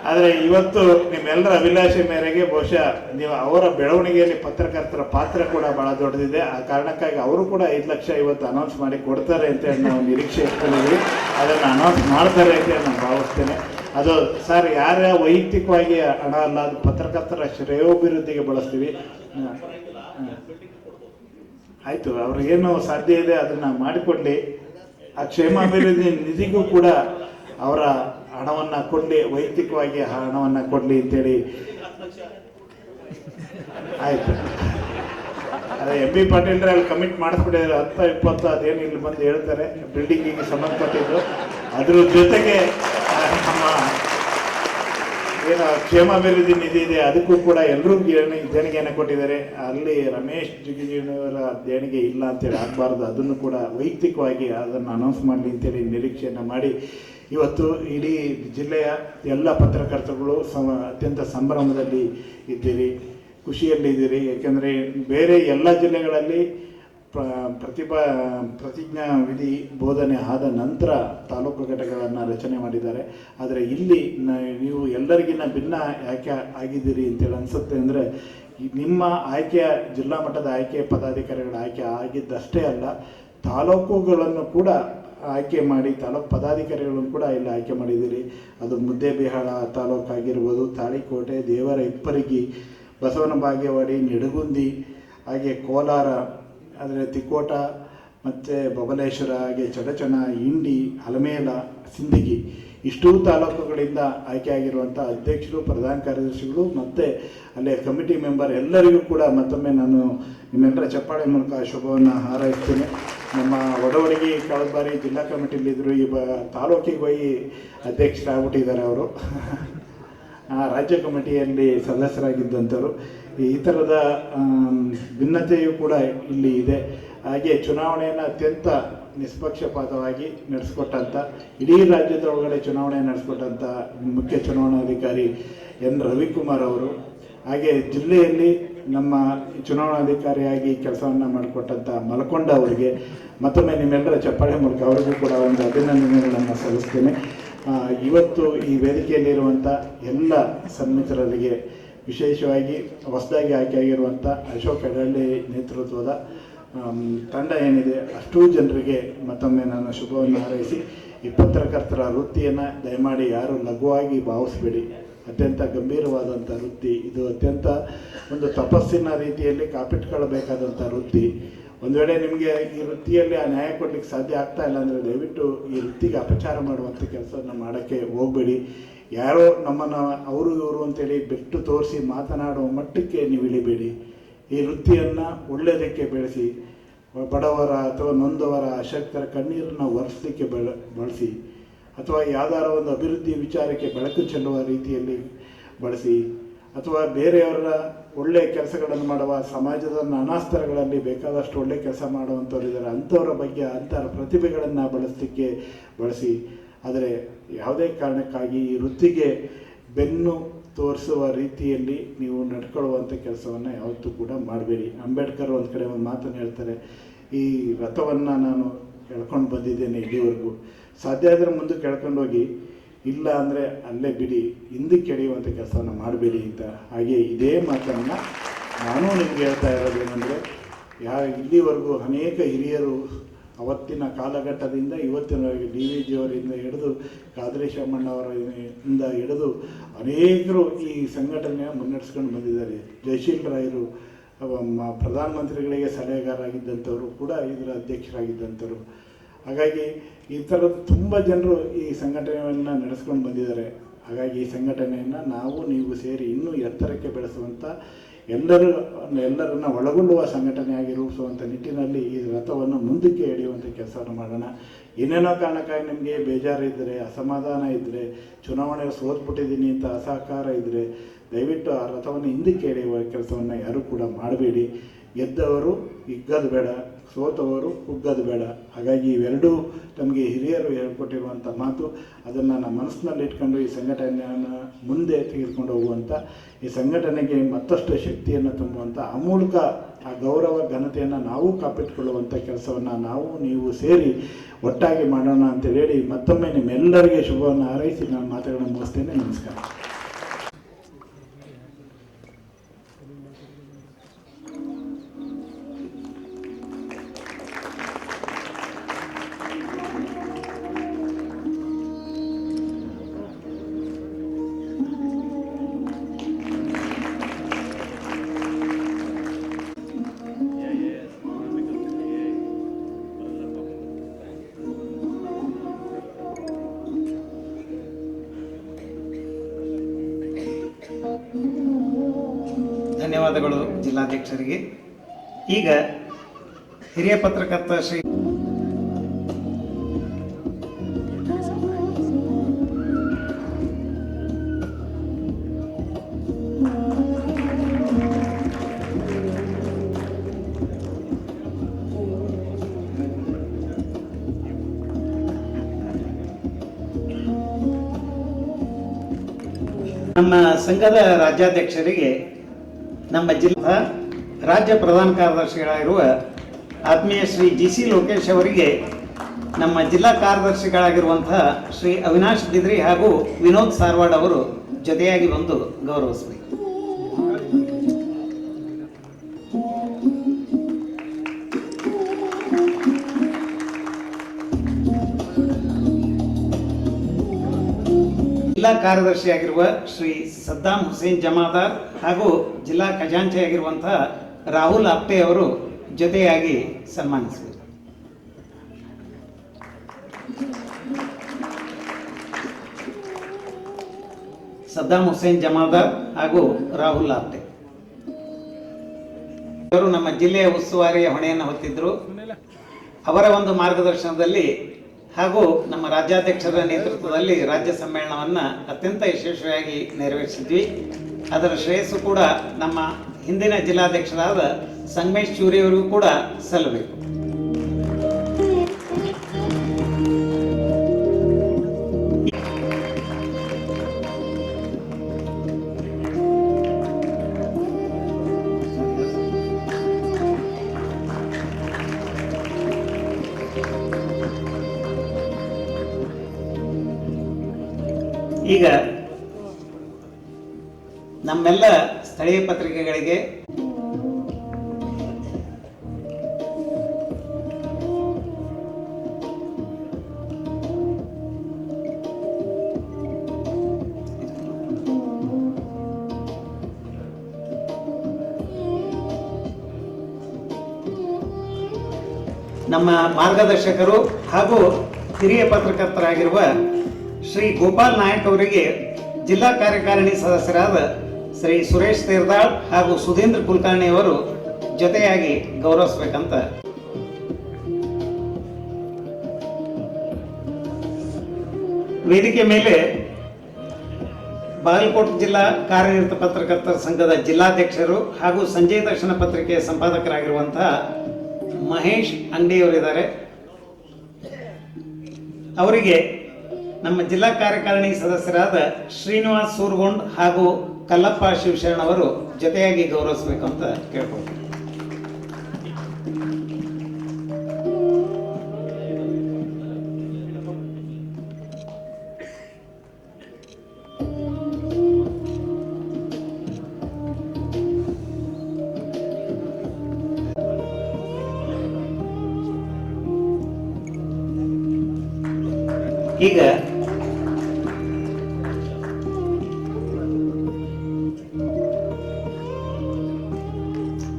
ಆದರೆ ಇವತ್ತು ನಿಮ್ಮೆಲ್ಲರ ಅಭಿಲಾಷೆ ಮೇರೆಗೆ ಬಹುಶಃ ನೀವು ಅವರ ಬೆಳವಣಿಗೆಯಲ್ಲಿ ಪತ್ರಕರ್ತರ ಪಾತ್ರ ಕೂಡ ಭಾಳ ದೊಡ್ಡದಿದೆ. ಆ ಕಾರಣಕ್ಕಾಗಿ ಅವರು ಕೂಡ 5 ಲಕ್ಷ ಇವತ್ತು ಅನೌನ್ಸ್ ಮಾಡಿ ಕೊಡ್ತಾರೆ ಅಂತೇಳಿ ನಾವು ನಿರೀಕ್ಷೆ ಇಟ್ಕೊಂಡಿದ್ದೀವಿ. ಅದನ್ನು ಅನೌನ್ಸ್ ಮಾಡ್ತಾರೆ ಅಂತೇಳಿ ನಾನು ಭಾವಿಸ್ತೇನೆ. ಅದು ಸರ್ ಯಾರ ವೈಯಕ್ತಿಕವಾಗಿ ಹಣ ಅಲ್ಲ, ಅದು ಪತ್ರಕರ್ತರ ಶ್ರೇಯೋಭಿವೃದ್ಧಿಗೆ ಬಳಸ್ತೀವಿ. ಆಯಿತು, ಅವ್ರಿಗೇನು ಸಾಧ್ಯ ಇದೆ ಅದನ್ನು ಮಾಡಿಕೊಡಲಿ. ಆ ಕ್ಷೇಮಾಭಿವೃದ್ಧಿ ನಿಧಿಗೂ ಕೂಡ ಅವರ ಹಣವನ್ನು ಕೊಡಲಿ, ವೈಯಕ್ತಿಕವಾಗಿ ಹಣವನ್ನು ಕೊಡಲಿ ಅಂತೇಳಿ. ಆಯಿತು, ಅದೇ ಎಂ ಬಿ ಪಾಟೀಲ್ರೆ ಅಲ್ಲಿ ಕಮಿಟ್ ಮಾಡಿಸ್ಬಿಟ್ಟಿದ್ದಾರೆ. 10-20 ಅದೇನು ಇಲ್ಲಿ ಬಂದು ಹೇಳ್ತಾರೆ ಬಿಲ್ಡಿಂಗಿಗೆ ಸಂಬಂಧಪಟ್ಟಿದ್ದು. ಅದ್ರ ಜೊತೆಗೆ ಏನು ಕ್ಷೇಮಾಭಿವೃದ್ಧಿ ನಿಧಿ ಇದೆ, ಅದಕ್ಕೂ ಕೂಡ ಎಲ್ಲರೂ ದೇಣಿಗೆಯನ್ನು ಕೊಟ್ಟಿದ್ದಾರೆ. ಅಲ್ಲಿ ರಮೇಶ್ ಜಿಗಜಿಣವರ ದೇಣಿಗೆ ಇಲ್ಲ ಅಂತೇಳಿ ಆಗಬಾರ್ದು, ಅದನ್ನು ಕೂಡ ವೈಯಕ್ತಿಕವಾಗಿ ಅದನ್ನು ಅನೌನ್ಸ್ ಮಾಡಲಿ ಅಂತೇಳಿ ನಿರೀಕ್ಷೆಯನ್ನು ಮಾಡಿ ಇವತ್ತು ಇಡೀ ಜಿಲ್ಲೆಯ ಎಲ್ಲ ಪತ್ರಕರ್ತರುಗಳು ಅತ್ಯಂತ ಸಂಭ್ರಮದಲ್ಲಿ ಇದ್ದೀರಿ, ಖುಷಿಯಲ್ಲಿದ್ದೀರಿ. ಏಕೆಂದರೆ ಬೇರೆ ಎಲ್ಲ ಜಿಲ್ಲೆಗಳಲ್ಲಿ ಪ್ರತಿಜ್ಞಾ ವಿಧಿ ಬೋಧನೆ ಆದ ನಂತರ ತಾಲೂಕು ಘಟಕಗಳನ್ನು ರಚನೆ ಮಾಡಿದ್ದಾರೆ. ಆದರೆ ಇಲ್ಲಿ ನೀವು ಎಲ್ಲರಿಗಿನ್ನ ಭಿನ್ನ ಯಾಕೆ ಆಗಿದ್ದೀರಿ ಅಂತೇಳಿ ಅನಿಸುತ್ತೆ ಅಂದರೆ, ನಿಮ್ಮ ಆಯ್ಕೆಯ ಜಿಲ್ಲಾ ಮಟ್ಟದ ಆಯ್ಕೆ ಪದಾಧಿಕಾರಿಗಳ ಆಯ್ಕೆ ಆಗಿದ್ದಷ್ಟೇ ಅಲ್ಲ, ತಾಲೂಕುಗಳನ್ನು ಕೂಡ ಆಯ್ಕೆ ಮಾಡಿ ತಾಲೂಕು ಪದಾಧಿಕಾರಿಗಳನ್ನು ಕೂಡ ಇಲ್ಲಿ ಆಯ್ಕೆ ಮಾಡಿದ್ದೀರಿ. ಅದು ಮುದ್ದೇಬಿಹಾಳ ತಾಲೂಕಾಗಿರ್ಬೋದು, ತಾಳಿಕೋಟೆ, ದೇವರ ಇಪ್ಪರಿಗಿ, ಬಸವನ ಬಾಗೇವಾಡಿ, ನಿಡಗುಂದಿ, ಹಾಗೆ ಕೋಲಾರ, ಆದರೆ ತಿಕೋಟ ಮತ್ತು ಬಬಲೇಶ್ವರ, ಹಾಗೆ ಚಡಚಣ, ಇಂಡಿ, ಅಲಮೇಲ, ಸಿಂದಗಿ ಇಷ್ಟೂ ತಾಲೂಕುಗಳಿಂದ ಆಯ್ಕೆಯಾಗಿರುವಂಥ ಅಧ್ಯಕ್ಷರು, ಪ್ರಧಾನ ಕಾರ್ಯದರ್ಶಿಗಳು ಮತ್ತು ಅಲ್ಲೇ ಕಮಿಟಿ ಮೆಂಬರ್ ಎಲ್ಲರಿಗೂ ಕೂಡ ಮತ್ತೊಮ್ಮೆ ನಾನು ನಿಮ್ಮೆಲ್ಲರ ಚಪ್ಪಾಳೆ ಮೂಲಕ ಶುಭವನ್ನು ಹಾರೈಸ್ತೇನೆ. ನಮ್ಮ ಒಡವಡಿಗೆ ಕಳೆದ ಬಾರಿ ಜಿಲ್ಲಾ ಕಮಿಟಿಲಿದ್ದರು, ಈ ತಾಲೂಕಿಗೆ ಹೋಗಿ ಅಧ್ಯಕ್ಷರಾಗ್ಬಿಟ್ಟಿದ್ದಾರೆ ಅವರು. ರಾಜ್ಯ ಕಮಿಟಿಯಲ್ಲಿ ಸದಸ್ಯರಾಗಿದ್ದಂಥವರು. ಈ ಥರದ ಭಿನ್ನತೆಯೂ ಕೂಡ ಇಲ್ಲಿ ಇದೆ. ಹಾಗೆ ಚುನಾವಣೆಯನ್ನು ಅತ್ಯಂತ ನಿಷ್ಪಕ್ಷಪಾತವಾಗಿ ನಡೆಸ್ಕೊಟ್ಟಂಥ, ಇಡೀ ರಾಜ್ಯದೊಳಗಡೆ ಚುನಾವಣೆ ನಡೆಸ್ಕೊಟ್ಟಂಥ ಮುಖ್ಯ ಚುನಾವಣಾಧಿಕಾರಿ ಎನ್ ರವಿಕುಮಾರ್ ಅವರು, ಹಾಗೆ ಜಿಲ್ಲೆಯಲ್ಲಿ ನಮ್ಮ ಚುನಾವಣಾಧಿಕಾರಿಯಾಗಿ ಕೆಲಸವನ್ನು ಮಾಡಿಕೊಟ್ಟಂಥ ಮಲಕೊಂಡ ಅವರಿಗೆ ಮತ್ತೊಮ್ಮೆ ನಿಮ್ಮೆಲ್ಲರ ಚಪ್ಪಾಳೆ ಮೂಲಕ ಅವರಿಗೂ ಕೂಡ ಒಂದು ಅಭಿನಂದನೆಗಳನ್ನು ಸಲ್ಲಿಸ್ತೇನೆ. ಇವತ್ತು ಈ ವೇದಿಕೆಯಲ್ಲಿರುವಂಥ ಎಲ್ಲ ಸನ್ಮಿತ್ರರಿಗೆ, ವಿಶೇಷವಾಗಿ ಹೊಸದಾಗಿ ಆಯ್ಕೆಯಾಗಿರುವಂಥ ಅಶೋಕ್ ಅಡಳ್ಳಿ ನೇತೃತ್ವದ ತಂಡ ಏನಿದೆ ಅಷ್ಟೂ ಜನರಿಗೆ ಮತ್ತೊಮ್ಮೆ ನಾನು ಶುಭವನ್ನು ಹಾರೈಸಿ, ಈ ಪತ್ರಕರ್ತರ ವೃತ್ತಿಯನ್ನು ದಯಮಾಡಿ ಯಾರು ಲಘುವಾಗಿ ಭಾವಿಸಬೇಡಿ. ಅತ್ಯಂತ ಗಂಭೀರವಾದಂಥ ವೃತ್ತಿ ಇದು, ಅತ್ಯಂತ ಒಂದು ತಪಸ್ಸಿನ ರೀತಿಯಲ್ಲಿ ಕಾಪಿಟ್ಕೊಳ್ಬೇಕಾದಂಥ ವೃತ್ತಿ. ಒಂದು ವೇಳೆ ನಿಮಗೆ ಈ ವೃತ್ತಿಯಲ್ಲಿ ಆ ನ್ಯಾಯ ಕೊಡಲಿಕ್ಕೆ ಸಾಧ್ಯ ಆಗ್ತಾ ಇಲ್ಲ ಅಂದರೆ ದಯವಿಟ್ಟು ಈ ವೃತ್ತಿಗೆ ಅಪಚಾರ ಮಾಡುವಂಥ ಕೆಲಸವನ್ನು ಮಾಡೋಕ್ಕೆ ಹೋಗಬೇಡಿ. ಯಾರೋ ನಮ್ಮನ್ನು ಅವರು ಇವರು ಅಂತೇಳಿ ಬಿಟ್ಟು ತೋರಿಸಿ ಮಾತನಾಡುವ ಮಟ್ಟಕ್ಕೆ ನೀವು ಇಳಿಬೇಡಿ. ಈ ವೃತ್ತಿಯನ್ನು ಒಳ್ಳೆಯದಕ್ಕೆ ಬೆಳೆಸಿ, ಬಡವರ ಅಥವಾ ನೊಂದವರ ಅಶಕ್ತರ ಕಣ್ಣೀರನ್ನು ಒರೆಸಲಿಕ್ಕೆ ಬಳಸಿ, ಅಥವಾ ಯಾವ್ದಾರ ಒಂದು ಅಭಿವೃದ್ಧಿ ವಿಚಾರಕ್ಕೆ ಬೆಳಕು ಚೆಲ್ಲುವ ರೀತಿಯಲ್ಲಿ ಬಳಸಿ, ಅಥವಾ ಬೇರೆಯವರ ಒಳ್ಳೆಯ ಕೆಲಸಗಳನ್ನು ಮಾಡುವ ಸಮಾಜದ ನಾನಾ ಸ್ತರಗಳಲ್ಲಿ ಬೇಕಾದಷ್ಟು ಒಳ್ಳೆಯ ಕೆಲಸ ಮಾಡುವಂಥವ್ರು ಇದ್ದಾರೆ, ಅಂಥವರ ಬಗ್ಗೆ ಅಂಥವ್ರ ಪ್ರತಿಭೆಗಳನ್ನು ಬಳಸಿ. ಆದರೆ ಯಾವುದೇ ಕಾರಣಕ್ಕಾಗಿ ಈ ವೃತ್ತಿಗೆ ಬೆನ್ನು ತೋರಿಸುವ ರೀತಿಯಲ್ಲಿ ನೀವು ನಡ್ಕೊಳ್ಳುವಂಥ ಕೆಲಸವನ್ನು ಯಾವತ್ತೂ ಕೂಡ ಮಾಡಬೇಡಿ. ಅಂಬೇಡ್ಕರ್ ಒಂದು ಕಡೆ ಒಂದು ಮಾತನ್ನು ಹೇಳ್ತಾರೆ, ಈ ರಥವನ್ನು ನಾನು ಎಳ್ಕೊಂಡು ಬಂದಿದ್ದೇನೆ ಇಲ್ಲಿವರೆಗೂ, ಸಾಧ್ಯ ಆದರೆ ಮುಂದಕ್ಕೆ ಎಳ್ಕೊಂಡೋಗಿ, ಇಲ್ಲ ಅಂದರೆ ಅಲ್ಲೇ ಬಿಡಿ, ಹಿಂದಕ್ಕೆ ಎಳೆಯುವಂಥ ಕೆಲಸವನ್ನು ಮಾಡಬೇಡಿ ಅಂತ. ಹಾಗೆ ಇದೇ ಮಾತನ್ನು ನಾನು ನಿಮಗೆ ಹೇಳ್ತಾ ಇರೋದೇನೆಂದರೆ, ಇಲ್ಲಿವರೆಗೂ ಅನೇಕ ಹಿರಿಯರು ಅವತ್ತಿನ ಕಾಲಘಟ್ಟದಿಂದ ಇವತ್ತಿನವರೆಗೆ ಡಿ ವಿ ಜಿಯವರಿಂದ ಹಿಡಿದು ಕಾದ್ರಿ ಶಾಮಣ್ಣವರಿಂದ ಹಿಡಿದು ಅನೇಕರು ಈ ಸಂಘಟನೆಯ ಮುನ್ನಡೆಸ್ಕೊಂಡು ಬಂದಿದ್ದಾರೆ. ಜಯಶೀಲ್ ರಾಯರು ಪ್ರಧಾನಮಂತ್ರಿಗಳಿಗೆ ಸಲಹೆಗಾರರಾಗಿದ್ದಂಥವರು ಕೂಡ ಇದರ ಅಧ್ಯಕ್ಷರಾಗಿದ್ದಂಥವರು. ಹಾಗಾಗಿ ಈ ಥರದ ತುಂಬ ಜನರು ಈ ಸಂಘಟನೆಯನ್ನು ನಡೆಸ್ಕೊಂಡು ಬಂದಿದ್ದಾರೆ. ಈ ಸಂಘಟನೆಯನ್ನು ನಾವು ನೀವು ಸೇರಿ ಇನ್ನೂ ಎತ್ತರಕ್ಕೆ ಬೆಳೆಸುವಂಥ, ಎಲ್ಲರನ್ನ ಒಳಗೊಳ್ಳುವ ಸಂಘಟನೆಯಾಗಿ ರೂಪಿಸುವಂಥ ನಿಟ್ಟಿನಲ್ಲಿ ಈ ರಥವನ್ನು ಮುಂದಕ್ಕೆ ಎಳೆಯುವಂಥ ಕೆಲಸವನ್ನು ಮಾಡೋಣ. ಏನೇನೋ ಕಾರಣಕ್ಕಾಗಿ ನಿಮಗೆ ಬೇಜಾರಿದ್ದರೆ, ಅಸಮಾಧಾನ ಇದ್ದರೆ, ಚುನಾವಣೆ ಸೋತ್ಬಿಟ್ಟಿದ್ದೀನಿ ಅಂತ ಅಸಹಕಾರ ಇದ್ದರೆ ದಯವಿಟ್ಟು ಆ ರಥವನ್ನು ಹಿಂದಕ್ಕೆ ಎಳೆಯುವ ಕೆಲಸವನ್ನು ಯಾರೂ ಕೂಡ ಮಾಡಬೇಡಿ. ಗೆದ್ದವರು ಹಿಗ್ಗದು ಬೇಡ, ಸೋತವರು ಕುಗ್ಗದು ಬೇಡ. ಹಾಗಾಗಿ ಇವೆರಡೂ ನಮಗೆ ಹಿರಿಯರು ಹೇಳ್ಕೊಟ್ಟಿರುವಂಥ ಮಾತು, ಅದನ್ನು ನಮ್ಮ ಮನಸ್ಸಿನಲ್ಲಿ ಇಟ್ಕೊಂಡು ಈ ಸಂಘಟನೆಯನ್ನು ಮುಂದೆ ತೆಗೆದುಕೊಂಡು ಹೋಗುವಂಥ, ಈ ಸಂಘಟನೆಗೆ ಮತ್ತಷ್ಟು ಶಕ್ತಿಯನ್ನು ತುಂಬುವಂಥ, ಆ ಮೂಲಕ ಆ ಗೌರವ ಘನತೆಯನ್ನು ನಾವು ಕಾಪಿಟ್ಟುಕೊಳ್ಳುವಂಥ ಕೆಲಸವನ್ನು ನಾವು ನೀವು ಸೇರಿ ಒಟ್ಟಾಗಿ ಮಾಡೋಣ ಅಂತ ಹೇಳಿ ಮತ್ತೊಮ್ಮೆ ನಿಮ್ಮೆಲ್ಲರಿಗೆ ಶುಭವನ್ನು ಹಾರೈಸಿ ನಾನು ಮಾತುಗಳನ್ನು ಮುಗಿಸ್ತೇನೆ. ನಮಸ್ಕಾರ. ಧನ್ಯವಾದಗಳು ಜಿಲ್ಲಾಧ್ಯಕ್ಷರಿಗೆ. ಈಗ ಹಿರಿಯ ಪತ್ರಕರ್ತ ಶ್ರೀ ನಮ್ಮ ಸಂಘದ ರಾಜ್ಯಾಧ್ಯಕ್ಷರಿಗೆ ನಮ್ಮ ಜಿಲ್ಲಾ ರಾಜ್ಯ ಪ್ರಧಾನ ಕಾರ್ಯದರ್ಶಿಗಳಾಗಿರುವ ಆತ್ಮೀಯ ಶ್ರೀ GC ಲೋಕೇಶ್ ಅವರಿಗೆ ನಮ್ಮ ಜಿಲ್ಲಾ ಕಾರ್ಯದರ್ಶಿಗಳಾಗಿರುವಂತಹ ಶ್ರೀ ಅವಿನಾಶ್ ಬಿದ್ರಿ ಹಾಗೂ ವಿನೋದ್ ಸಾರ್ವಾಡ್ ಅವರು ಜೊತೆಯಾಗಿ ಬಂದು ಗೌರವಿಸಬೇಕು. ಜಿಲ್ಲಾ ಕಾರ್ಯದರ್ಶಿಯಾಗಿರುವ ಶ್ರೀ ಸದ್ದಾಂ ಹುಸೇನ್ ಜಮಾದಾರ್ ಹಾಗೂ ಜಿಲ್ಲಾ ಖಜಾಂಚಿಯಾಗಿರುವಂತಹ ರಾಹುಲ್ ಆಪ್ಟೆ ಅವರು ಜೊತೆಯಾಗಿ ಸನ್ಮಾನಿಸಬೇಕು. ಸದ್ದಾಂ ಹುಸೇನ್ ಜಮಾದಾರ್ ಹಾಗೂ ರಾಹುಲ್ ಆಪ್ಟೆ ಅವರು ನಮ್ಮ ಜಿಲ್ಲೆಯ ಉಸ್ತುವಾರಿಯ ಹೊಣೆಯನ್ನು ಹೊತ್ತಿದ್ರು. ಅವರ ಒಂದು ಮಾರ್ಗದರ್ಶನದಲ್ಲಿ ಹಾಗೂ ನಮ್ಮ ರಾಜ್ಯಾಧ್ಯಕ್ಷರ ನೇತೃತ್ವದಲ್ಲಿ ರಾಜ್ಯ ಸಮ್ಮೇಳನವನ್ನು ಅತ್ಯಂತ ಯಶಸ್ವಿಯಾಗಿ ನೆರವೇರಿಸಿದ್ವಿ. ಅದರ ಶ್ರೇಯಸ್ಸು ಕೂಡ ನಮ್ಮ ಹಿಂದಿನ ಜಿಲ್ಲಾಧ್ಯಕ್ಷರಾದ ಸಂಗಮೇಶ್ ಚೂರಿ ಅವರಿಗೂ ಕೂಡ ಸಲ್ಲಬೇಕು. ಈಗ ನಮ್ಮೆಲ್ಲ ಸ್ಥಳೀಯ ಪತ್ರಿಕೆಗಳಿಗೆ ನಮ್ಮ ಮಾರ್ಗದರ್ಶಕರು ಹಾಗೂ ಹಿರಿಯ ಪತ್ರಕರ್ತರಾಗಿರುವ ಶ್ರೀ ಗೋಪಾಲ್ ನಾಯಕ್ ಅವರಿಗೆ ಜಿಲ್ಲಾ ಕಾರ್ಯಕಾರಿಣಿ ಸದಸ್ಯರಾದ ಶ್ರೀ ಸುರೇಶ್ ತೇರ್ದಾಳ್ ಹಾಗೂ ಸುಧೀಂದ್ರ ಕುಲಕರ್ಣಿ ಅವರು ಜೊತೆಯಾಗಿ ಗೌರವಿಸಬೇಕಂತ. ವೇದಿಕೆ ಮೇಲೆ ಬಾಗಲಕೋಟೆ ಜಿಲ್ಲಾ ಕಾರ್ಯನಿರತ ಪತ್ರಕರ್ತರ ಸಂಘದ ಜಿಲ್ಲಾಧ್ಯಕ್ಷರು ಹಾಗೂ ಸಂಜಯ್ ದರ್ಶನ ಪತ್ರಿಕೆಯ ಸಂಪಾದಕರಾಗಿರುವಂತಹ ಮಹೇಶ್ ಅಂಗಡಿಯವರಿದ್ದಾರೆ. ಅವರಿಗೆ ನಮ್ಮ ಜಿಲ್ಲಾ ಕಾರ್ಯಕಾರಿಣಿ ಸದಸ್ಯರಾದ ಶ್ರೀನಿವಾಸ್ ಸೂರ್ಗೊಂಡ್ ಹಾಗೂ ಕಲ್ಲಪ್ಪ ಶಿವಶರಣ ಅವರು ಜೊತೆಯಾಗಿ ಗೌರವಿಸಬೇಕು ಅಂತ ಕೇಳ್ಕೊಳ್ತೀನಿ. ಈಗ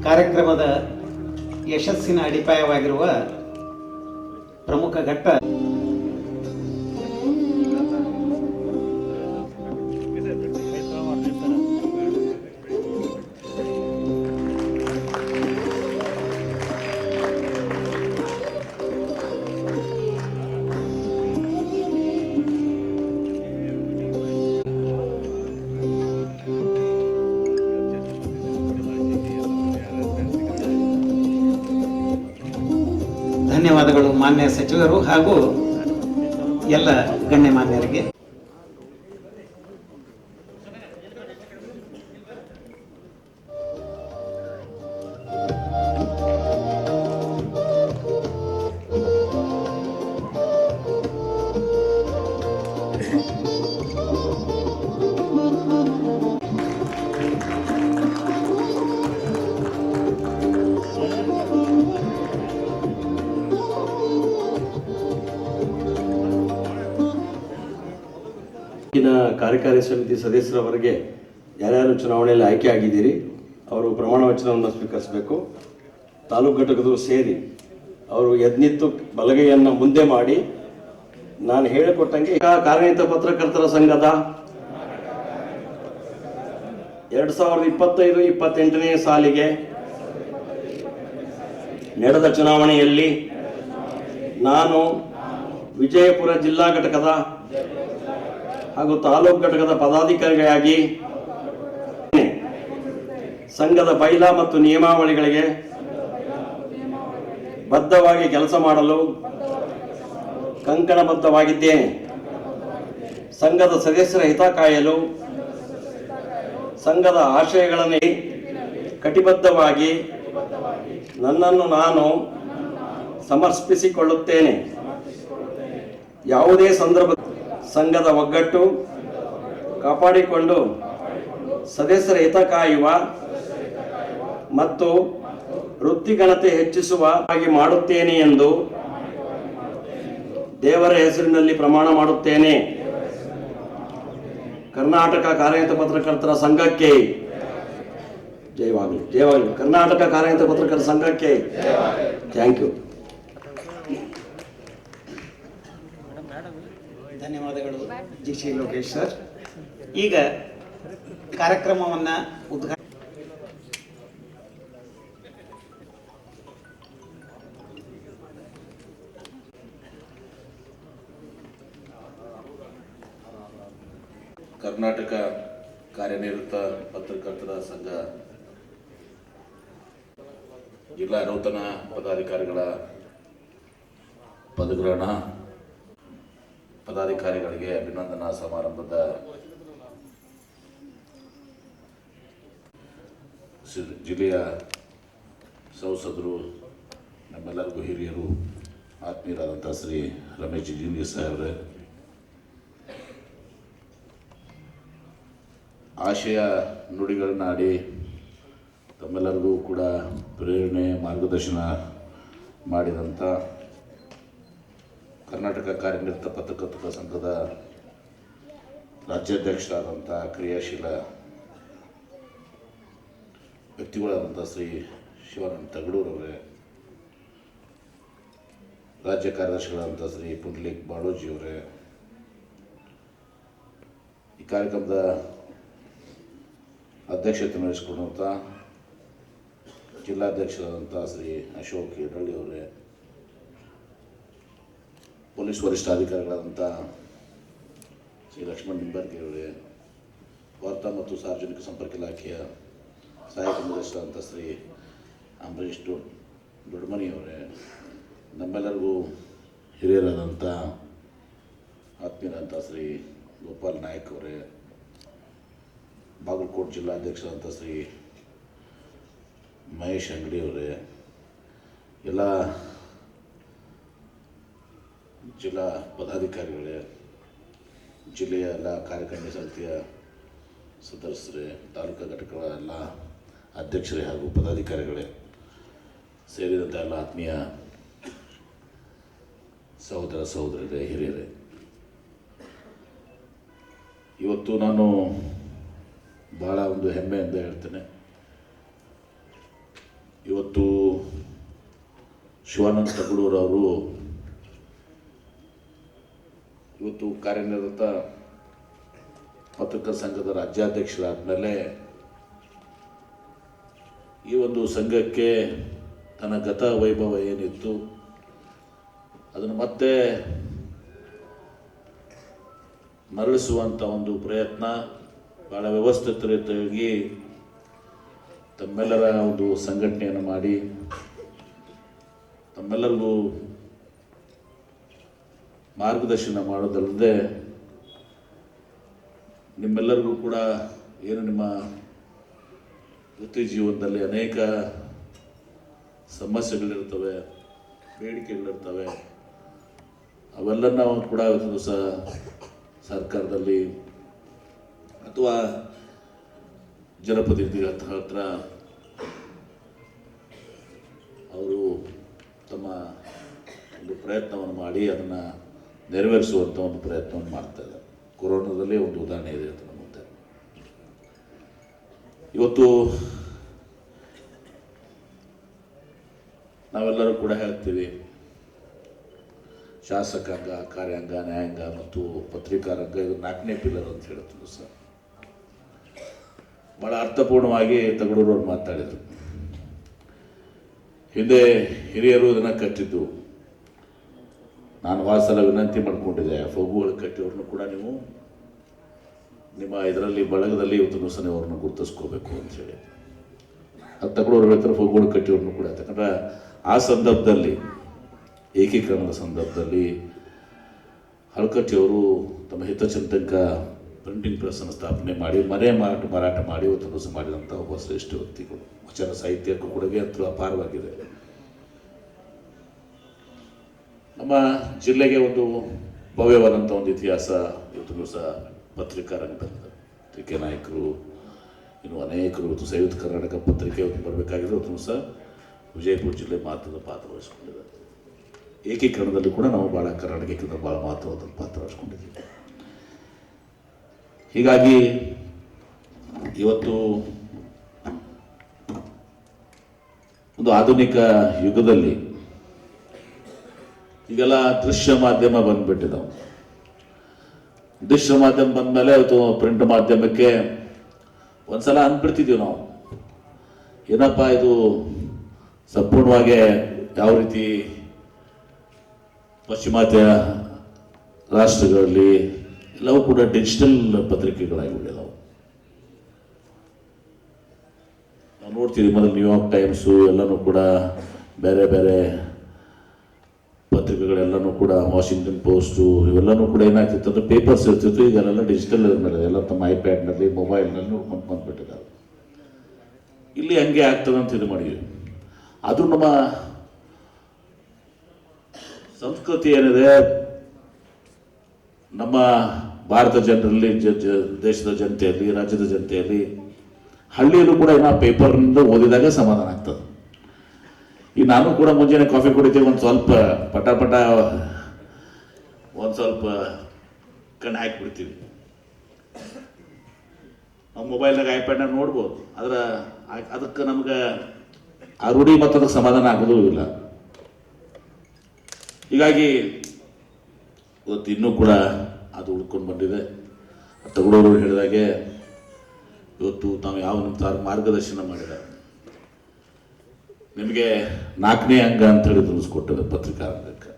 ಕಾರ್ಯಕ್ರಮದ ಯಶಸ್ಸಿನ ಅಡಿಪಾಯವಾಗಿರುವ ಪ್ರಮುಖ ಘಟ್ಟ ಧನ್ಯವಾದಗಳು ಮಾನ್ಯ ಸಚಿವರು ಹಾಗೂ ಎಲ್ಲ ಗಣ್ಯಮಾನ್ಯರಿಗೆ. ಕಾರ್ಯಕಾರಿ ಸಮಿತಿ ಸದಸ್ಯರವರೆಗೆ ಯಾರ್ಯಾರು ಚುನಾವಣೆಯಲ್ಲಿ ಆಯ್ಕೆ ಆಗಿದ್ದೀರಿ ಅವರು ಪ್ರಮಾಣ ವಚನವನ್ನು ಸ್ವೀಕರಿಸಬೇಕು. ತಾಲೂಕು ಘಟಕದವರು ಸೇರಿ ಅವರು ಎದ್ನಿತ್ತು ಬಲಗೈಯನ್ನು ಮುಂದೆ ಮಾಡಿ ನಾನು ಹೇಳಿಕೊಟ್ಟಂಗೆ ಕಾರ್ಯನಿರತ ಪತ್ರಕರ್ತರ ಸಂಘದ 2025-28ನೇ ಸಾಲಿಗೆ ನಡೆದ ಚುನಾವಣೆಯಲ್ಲಿ ನಾನು ವಿಜಯಪುರ ಜಿಲ್ಲಾ ಘಟಕದ ಹಾಗೂ ತಾಲೂಕು ಘಟಕದ ಪದಾಧಿಕಾರಿಯಾಗಿ ಸಂಘದ ಬೈಲಾ ಮತ್ತು ನಿಯಮಾವಳಿಗಳಿಗೆ ಬದ್ಧವಾಗಿ ಕೆಲಸ ಮಾಡಲು ಕಂಕಣಬದ್ಧವಾಗಿದ್ದೇನೆ. ಸಂಘದ ಸದಸ್ಯರ ಹಿತ ಕಾಯಲು ಸಂಘದ ಆಶಯಗಳನ್ನು ಕಟಿಬದ್ಧವಾಗಿ ನನ್ನನ್ನು ನಾನು ಸಮರ್ಪಿಸಿಕೊಳ್ಳುತ್ತೇನೆ. ಯಾವುದೇ ಸಂದರ್ಭ ಸಂಘದ ಒಗ್ಗಟ್ಟು ಕಾಪಾಡಿಕೊಂಡು ಸದಸ್ಯರ ಹಿತ ಕಾಯುವ ಮತ್ತು ವೃತ್ತಿಘನತೆ ಹೆಚ್ಚಿಸುವ ಹಾಗೆ ಮಾಡುತ್ತೇನೆ ಎಂದು ದೇವರ ಹೆಸರಿನಲ್ಲಿ ಪ್ರಮಾಣ ಮಾಡುತ್ತೇನೆ. ಕರ್ನಾಟಕ ಕಾರ್ಯನಿರತ ಪತ್ರಕರ್ತರ ಸಂಘಕ್ಕೆ ಜಯವಾಗಲಿ, ಜಯವಾಗಲಿ. ಕರ್ನಾಟಕ ಕಾರ್ಯನಿರತ ಪತ್ರಕರ್ತರ ಸಂಘಕ್ಕೆ ಥ್ಯಾಂಕ್ ಯು. ಧನ್ಯವಾದಗಳು ಜಿ ಲೋಕೇಶ್ ಸರ್. ಈಗ ಕಾರ್ಯಕ್ರಮವನ್ನು ಉದ್ಘಾಟನೆ ಕರ್ನಾಟಕ ಕಾರ್ಯನಿರತ ಪತ್ರಕರ್ತರ ಸಂಘ ಜಿಲ್ಲಾ ನೂತನ ಪದಾಧಿಕಾರಿಗಳ ಪದಗ್ರಹಣ ಪದಾಧಿಕಾರಿಗಳಿಗೆ ಅಭಿನಂದನಾ ಸಮಾರಂಭದ ಜಿಲ್ಲೆಯ ಸಂಸದರು, ನಮ್ಮೆಲ್ಲರಿಗೂ ಹಿರಿಯರು, ಆತ್ಮೀಯರಾದಂಥ ಶ್ರೀ ರಮೇಶ್ ಜಿಂಗಿ ಸಾಹೇಬ್ರೆ, ಆಶಯ ನುಡಿಗಳನ್ನಾಡಿ ತಮ್ಮೆಲ್ಲರಿಗೂ ಕೂಡ ಪ್ರೇರಣೆ ಮಾರ್ಗದರ್ಶನ ಮಾಡಿದಂಥ ಕರ್ನಾಟಕ ಕಾರ್ಯನಿರತ ಪತ್ರಕರ್ತರ ಸಂಘದ ರಾಜ್ಯಾಧ್ಯಕ್ಷರಾದಂಥ ಕ್ರಿಯಾಶೀಲ ವ್ಯಕ್ತಿಗಳಾದಂಥ ಶ್ರೀ ಶಿವಾನಂದ ತಗಡೂರವರೇ, ರಾಜ್ಯ ಕಾರ್ಯದರ್ಶಿಗಳಾದಂಥ ಶ್ರೀ ಪುಂಡ್ಲಿಕ್ ಬಾಳೋಜಿಯವರೇ, ಈ ಕಾರ್ಯಕ್ರಮದ ಅಧ್ಯಕ್ಷತೆ ವಹಿಸಿಕೊಂಡಂಥ ಜಿಲ್ಲಾಧ್ಯಕ್ಷರಾದಂಥ ಶ್ರೀ ಅಶೋಕ್ ಯಡಳ್ಳಿ ಅವರೇ, ಪೊಲೀಸ್ ವರಿಷ್ಠಾಧಿಕಾರಿಗಳಾದಂಥ ಶ್ರೀ ಲಕ್ಷ್ಮಣ್ ನಿಂಬರ್ಗಿ ಅವರೇ, ವಾರ್ತಾ ಮತ್ತು ಸಾರ್ವಜನಿಕ ಸಂಪರ್ಕ ಇಲಾಖೆಯ ಸಹಾಯಕ ನಿರ್ದೇಶಕರಾದಂಥ ಶ್ರೀ ಅಂಬರೀಶ್ ದೊಡ್ಡಮನಿಯವರೇ, ನಮ್ಮೆಲ್ಲರಿಗೂ ಹಿರಿಯರಾದಂಥ ಆತ್ಮೀಯರಾದಂಥ ಶ್ರೀ ಗೋಪಾಲ್ ನಾಯಕ್ ಅವರೇ, ಬಾಗಲಕೋಟೆ ಜಿಲ್ಲಾಧ್ಯಕ್ಷರಾದಂಥ ಶ್ರೀ ಮಹೇಶ್ ಅಂಗಡಿ ಅವರೇ, ಎಲ್ಲ ಜಿಲ್ಲಾ ಪದಾಧಿಕಾರಿಗಳೇ, ಜಿಲ್ಲೆಯ ಎಲ್ಲ ಕಾರ್ಯಕಾರಿಣಿ ಸಮಿತಿಯ ಸದಸ್ಯರೇ, ತಾಲೂಕಾ ಘಟಕಗಳ ಎಲ್ಲ ಅಧ್ಯಕ್ಷರೇ ಹಾಗೂ ಪದಾಧಿಕಾರಿಗಳೇ ಸೇರಿದಂಥ ಎಲ್ಲ ಆತ್ಮೀಯ ಸಹೋದರ ಸಹೋದರರೇ, ಹಿರಿಯರೇ, ಇವತ್ತು ನಾನು ಭಾಳ ಒಂದು ಹೆಮ್ಮೆಯಿಂದ ಹೇಳ್ತೇನೆ. ಇವತ್ತು ಶಿವಾನಂದ ತಗಡೂರವರು ಇವತ್ತು ಕಾರ್ಯನಿರತ ಪತ್ರಕರ್ತರ ಸಂಘದ ರಾಜ್ಯಾಧ್ಯಕ್ಷರಾದ ಮೇಲೆ ಈ ಒಂದು ಸಂಘಕ್ಕೆ ತನ್ನ ಗತ ವೈಭವ ಏನಿತ್ತು ಅದನ್ನು ಮತ್ತೆ ಮರಳಿಸುವಂಥ ಒಂದು ಪ್ರಯತ್ನ ಭಾಳ ವ್ಯವಸ್ಥಿತ ರೀತಿಯಾಗಿ ತಮ್ಮೆಲ್ಲರ ಒಂದು ಸಂಘಟನೆಯನ್ನು ಮಾಡಿ ತಮ್ಮೆಲ್ಲರಿಗೂ ಮಾರ್ಗದರ್ಶನ ಮಾಡೋದಲ್ಲದೆ ನಿಮ್ಮೆಲ್ಲರಿಗೂ ಕೂಡ ಏನು ನಿಮ್ಮ ವೃತ್ತಿ ಜೀವನದಲ್ಲಿ ಅನೇಕ ಸಮಸ್ಯೆಗಳಿರ್ತವೆ, ಬೇಡಿಕೆಗಳಿರ್ತವೆ, ಅವೆಲ್ಲ ನಾವು ಕೂಡ ಇವತ್ತು ಸರ್ಕಾರದಲ್ಲಿ ಅಥವಾ ಜನಪ್ರತಿನಿಧಿಗಳ ಹತ್ರ ಅವರು ತಮ್ಮ ಒಂದು ಪ್ರಯತ್ನವನ್ನು ಮಾಡಿ ಅದನ್ನು ನೆರವೇರಿಸುವಂಥ ಒಂದು ಪ್ರಯತ್ನವನ್ನು ಮಾಡ್ತಾಯಿದ್ದಾರೆ. ಕೊರೋನಾದಲ್ಲಿ ಒಂದು ಉದಾಹರಣೆ ಇದೆ ಅಂತ ನಮ್ಮ ಮುಂದೆ. ಇವತ್ತು ನಾವೆಲ್ಲರೂ ಕೂಡ ಹೇಳ್ತೀವಿ, ಶಾಸಕಾಂಗ, ಕಾರ್ಯಾಂಗ, ನ್ಯಾಯಾಂಗ ಮತ್ತು ಪತ್ರಿಕಾರಂಗ ಇದು 4ನೇ ಪಿಲ್ಲರ್ ಅಂತ ಹೇಳ್ತೀವಿ ಸರ್. ಭಾಳ ಅರ್ಥಪೂರ್ಣವಾಗಿ ತಗಡೂರವ್ರು ಮಾತಾಡಿದರು. ಹಿಂದೆ ಹಿರಿಯರು ಇದನ್ನು ಕಟ್ಟಿದ್ದು, ನಾನು ವಾಸಲ ವಿನಂತಿ ಮಾಡಿಕೊಂಡಿದ್ದೆ, ಫಗುಗಳು ಕಟ್ಟಿಯವ್ರನ್ನು ಕೂಡ ನೀವು ನಿಮ್ಮ ಇದರಲ್ಲಿ ಬಳಗದಲ್ಲಿ ಇವತ್ತು ಸಹ ಅವ್ರನ್ನ ಗುರುತಿಸ್ಕೋಬೇಕು ಅಂಥೇಳಿ ಅದು ತಗಡೂರು ಹೇಳ್ತಾರೆ. ಫಗುಗಳು ಕಟ್ಟಿಯವ್ರನ್ನು ಕೂಡ, ಯಾಕಂದ್ರೆ ಆ ಸಂದರ್ಭದಲ್ಲಿ ಏಕೀಕರಣದ ಸಂದರ್ಭದಲ್ಲಿ ಹಳಕಟ್ಟಿಯವರು ತಮ್ಮ ಹಿತಚಿಂತಕ ಪ್ರಿಂಟಿಂಗ್ ಪ್ರೆಸ್ಸನ್ನು ಸ್ಥಾಪನೆ ಮಾಡಿ ಮಾರಾಟ ಮಾಡಿ ಇವತ್ತು ದಿವಸ ಮಾಡಿದಂಥ ಒಬ್ಬ ಶ್ರೇಷ್ಠ ವ್ಯಕ್ತಿಗಳು. ವಚನ ಸಾಹಿತ್ಯಕ್ಕೂ ಕೊಡುಗೆ ಅಂತೂ ಅಪಾರವಾಗಿದೆ. ನಮ್ಮ ಜಿಲ್ಲೆಗೆ ಒಂದು ಭವ್ಯವಾದಂಥ ಒಂದು ಇತಿಹಾಸ ಇವತ್ತು ದಿವಸ ಪತ್ರಿಕಾ ರಂಗದಲ್ಲಿ ಪತ್ರಿಕೆ ನಾಯಕರು ಇನ್ನು ಅನೇಕರು ಇವತ್ತು ಸಂಯುಕ್ತ ಕರ್ನಾಟಕ ಪತ್ರಿಕೆ ಇವತ್ತು ಬರಬೇಕಾಗಿದ್ರೆ ಇವತ್ತು ದಿವಸ ವಿಜಯಪುರ ಜಿಲ್ಲೆ ಮಹತ್ವದ ಪಾತ್ರ ವಹಿಸ್ಕೊಂಡಿದೆ. ಏಕೀಕರಣದಲ್ಲಿ ಕೂಡ ನಾವು ಭಾಳ ಕರ್ನಾಟಕಕ್ಕಿಂತ ಭಾಳ ಮಹತ್ವದ ಪಾತ್ರ ವಹಿಸ್ಕೊಂಡಿದ್ದೀವಿ. ಹೀಗಾಗಿ ಇವತ್ತು ಒಂದು ಆಧುನಿಕ ಯುಗದಲ್ಲಿ ಈಗೆಲ್ಲ ದೃಶ್ಯ ಮಾಧ್ಯಮ ಬಂದ್ಬಿಟ್ಟಿದ್ದಾವೆ. ದೃಶ್ಯ ಮಾಧ್ಯಮ ಬಂದಮೇಲೆ ಇವತ್ತು ಪ್ರಿಂಟ್ ಮಾಧ್ಯಮಕ್ಕೆ ಒಂದ್ಸಲ ಅಂದ್ಬಿಡ್ತಿದ್ದೀವಿ ನಾವು, ಏನಪ್ಪ ಇದು ಸಂಪೂರ್ಣವಾಗಿ ಯಾವ ರೀತಿ ಪಾಶ್ಚಿಮಾತ್ಯ ರಾಷ್ಟ್ರಗಳಲ್ಲಿ ಎಲ್ಲವೂ ಕೂಡ ಡಿಜಿಟಲ್ ಪತ್ರಿಕೆಗಳಾಗಿಬಿಟ್ಟಿದ್ದಾವೆ. ನಾವು ನೋಡ್ತೀವಿ ಮೊದಲು ನ್ಯೂಯಾರ್ಕ್ ಟೈಮ್ಸು ಎಲ್ಲನೂ ಕೂಡ ಬೇರೆ ಬೇರೆ ಪತ್ರಿಕೆಗಳೆಲ್ಲನೂ ಕೂಡ ವಾಷಿಂಗ್ಟನ್ ಪೋಸ್ಟು ಇವೆಲ್ಲನೂ ಕೂಡ ಏನಾಗ್ತಿತ್ತು ಅಂದರೆ ಪೇಪರ್ಸ್ ಇರ್ತಿತ್ತು. ಈಗ ಅಲ್ಲೆಲ್ಲ ಡಿಜಿಟಲ್ ಮೇಲೆ ಎಲ್ಲ ತಮ್ಮ ಐಪ್ಯಾಡ್ನಲ್ಲಿ ಮೊಬೈಲ್ನಲ್ಲಿ ನೋಡ್ಕೊಂಡು ಬಂದ್ಬಿಟ್ಟಿದ್ದಾರೆ. ಇಲ್ಲಿ ಹಂಗೆ ಆಗ್ತದೆ ಅಂತ ಇದು ಮಾಡಿದ್ವಿ. ಅದು ನಮ್ಮ ಸಂಸ್ಕೃತಿ ಏನಿದೆ, ನಮ್ಮ ಭಾರತ ಜನರಲ್ಲಿ ದೇಶದ ಜನತೆಯಲ್ಲಿ ರಾಜ್ಯದ ಜನತೆಯಲ್ಲಿ ಹಳ್ಳಿಯಲ್ಲೂ ಕೂಡ ಏನೋ ಪೇಪರ್ನಿಂದ ಓದಿದಾಗ ಸಮಾಧಾನ ಆಗ್ತದೆ. ಈಗ ನಾನು ಕೂಡ ಮುಂಜಾನೆ ಕಾಫಿ ಕುಡಿತೀವಿ, ಒಂದು ಸ್ವಲ್ಪ ಪಟ ಒಂದು ಸ್ವಲ್ಪ ಕಣ್ಣು ಹಾಕಿಬಿಡ್ತೀವಿ. ನಾವು ಮೊಬೈಲ್ನಾಗ ಐಪ್ಯಾಡ್ನಾಗ ನೋಡ್ಬೋದು, ಅದಕ್ಕೆ ನಮ್ಗೆ ಆ ರೂಢಿ ಮತ್ತು ಅದಕ್ಕೆ ಸಮಾಧಾನ ಆಗೋದೂ ಇಲ್ಲ. ಹೀಗಾಗಿ ಇವತ್ತು ಇನ್ನೂ ಕೂಡ ಅದು ಉಳ್ಕೊಂಡು ಬಂದಿದೆ. ತಗೊಳ್ಳೋರು ಹೇಳಿದಾಗೆ ಇವತ್ತು ತಾವು ಯಾವ ನಿಮ್ಮ ಮಾರ್ಗದರ್ಶನ ಮಾಡಿದ್ದಾರೆ. ನಿಮಗೆ 4ನೇ ಅಂಗ ಅಂತ ಹೇಳಿ ತಿಳಿಸ್ಕೊಟ್ಟಿದೆ ಪತ್ರಿಕಾ ರಂಗಕ್ಕೆ.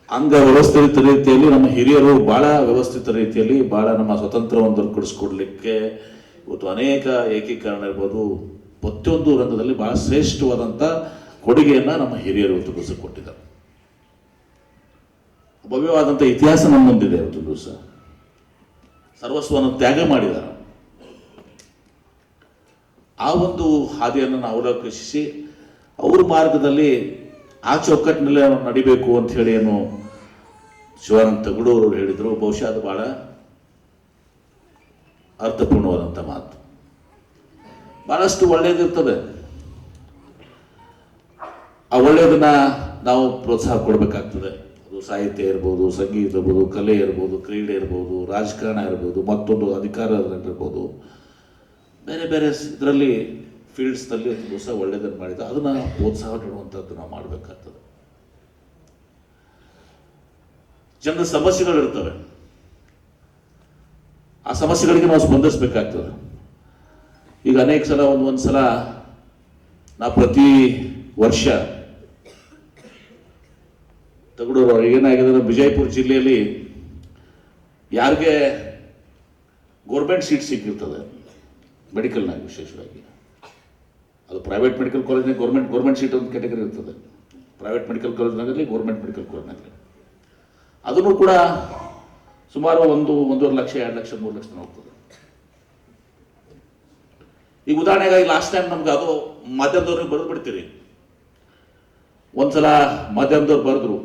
ಅಂಗ ವ್ಯವಸ್ಥಿತ ರೀತಿಯಲ್ಲಿ ನಮ್ಮ ಹಿರಿಯರು ಭಾಳ ವ್ಯವಸ್ಥಿತ ರೀತಿಯಲ್ಲಿ ಭಾಳ ನಮ್ಮ ಸ್ವತಂತ್ರವನ್ನು ದೊರಕಿಸ್ಕೊಡ್ಲಿಕ್ಕೆ ಇವತ್ತು ಅನೇಕ ಏಕೀಕರಣ ಇರ್ಬೋದು, ಪ್ರತಿಯೊಂದು ರಂಗದಲ್ಲಿ ಭಾಳ ಶ್ರೇಷ್ಠವಾದಂಥ ಕೊಡುಗೆಯನ್ನು ನಮ್ಮ ಹಿರಿಯರು ಇವತ್ತು ದಿವಸ ಕೊಟ್ಟಿದ್ದಾರೆ. ಭವ್ಯವಾದಂಥ ಇತಿಹಾಸ ನಮ್ಮ ಮುಂದಿದೆ. ಇವತ್ತು ದಿವಸ ಸರ್ವಸ್ವವನ್ನು ತ್ಯಾಗ ಮಾಡಿದ್ದಾರೆ. ಆ ಒಂದು ಹಾದಿಯನ್ನು ನಾವು ಅವಲೋಕಿಸಿ ಅವ್ರ ಮಾರ್ಗದಲ್ಲಿ ಆ ಚೌಕಟ್ಟಿನಲ್ಲೇ ನಡಿಬೇಕು ಅಂತ ಹೇಳಿ ಏನು ಶಿವಾನಂದ ತಗಡೂರು ಹೇಳಿದರು. ಬಹುಶಃ ಅದು ಭಾಳ ಅರ್ಥಪೂರ್ಣವಾದಂಥ ಮಾತು. ಭಾಳಷ್ಟು ಒಳ್ಳೆಯದಿರ್ತದೆ. ಆ ಒಳ್ಳೆಯದನ್ನ ನಾವು ಪ್ರೋತ್ಸಾಹ ಕೊಡಬೇಕಾಗ್ತದೆ. ಅದು ಸಾಹಿತ್ಯ ಇರ್ಬೋದು, ಸಂಗೀತ ಇರ್ಬೋದು, ಕಲೆ ಇರ್ಬೋದು, ಕ್ರೀಡೆ ಇರ್ಬೋದು, ರಾಜಕಾರಣ ಇರ್ಬೋದು, ಮತ್ತೊಂದು ಅಧಿಕಾರ ಇರ್ಬೋದು, ಬೇರೆ ಬೇರೆ ಇದರಲ್ಲಿ ಫೀಲ್ಡ್ಸ್ನಲ್ಲಿ ದಿವಸ ಒಳ್ಳೆಯದನ್ನು ಮಾಡಿದ ಅದನ್ನು ಪ್ರೋತ್ಸಾಹ ನೀಡುವಂಥದ್ದು ನಾವು ಮಾಡಬೇಕಾಗ್ತದೆ. ಜನರ ಸಮಸ್ಯೆಗಳಿರ್ತವೆ, ಆ ಸಮಸ್ಯೆಗಳಿಗೆ ನಾವು ಸ್ಪಂದಿಸಬೇಕಾಗ್ತದೆ. ಈಗ ಅನೇಕ ಸಲ ಒಂದು ಸಲ ನಾವು ಪ್ರತಿ ವರ್ಷ ತಗಡೂರು ಏನಾಗಿದೆ, ವಿಜಯಪುರ ಜಿಲ್ಲೆಯಲ್ಲಿ ಯಾರಿಗೆ ಗೌರ್ಮೆಂಟ್ ಸೀಟ್ ಸಿಕ್ಕಿರ್ತದೆ ಮೆಡಿಕಲ್ನಾಗ, ವಿಶೇಷವಾಗಿ ಅದು ಪ್ರೈವೇಟ್ ಮೆಡಿಕಲ್ ಕಾಲೇಜ್ನಾಗ ಗೌರ್ಮೆಂಟ್ ಸೀಟ್ ಒಂದು ಕ್ಯಾಟಗರಿ ಇರ್ತದೆ. ಪ್ರೈವೇಟ್ ಮೆಡಿಕಲ್ ಕಾಲೇಜ್ನಾಗಲಿ ಗೌರ್ಮೆಂಟ್ ಮೆಡಿಕಲ್ ಕಾಲೇಜ್ನಾಗಲಿ ಅದನ್ನು ಕೂಡ ಸುಮಾರು 1.5 ಲಕ್ಷ 2 ಲಕ್ಷ 3 ಲಕ್ಷ ಹೋಗ್ತದೆ. ಈಗ ಉದಾಹರಣೆಗಾಗಿ ಲಾಸ್ಟ್ ಟೈಮ್ ನಮ್ಗೆ ಅದು ಮಾಧ್ಯಮದವ್ರಿಗೆ ಬರೆದು ಬಿಡ್ತೀರಿ. ಒಂದ್ಸಲ ಮಾಧ್ಯಮದವ್ರು ಬರೆದ್ರು,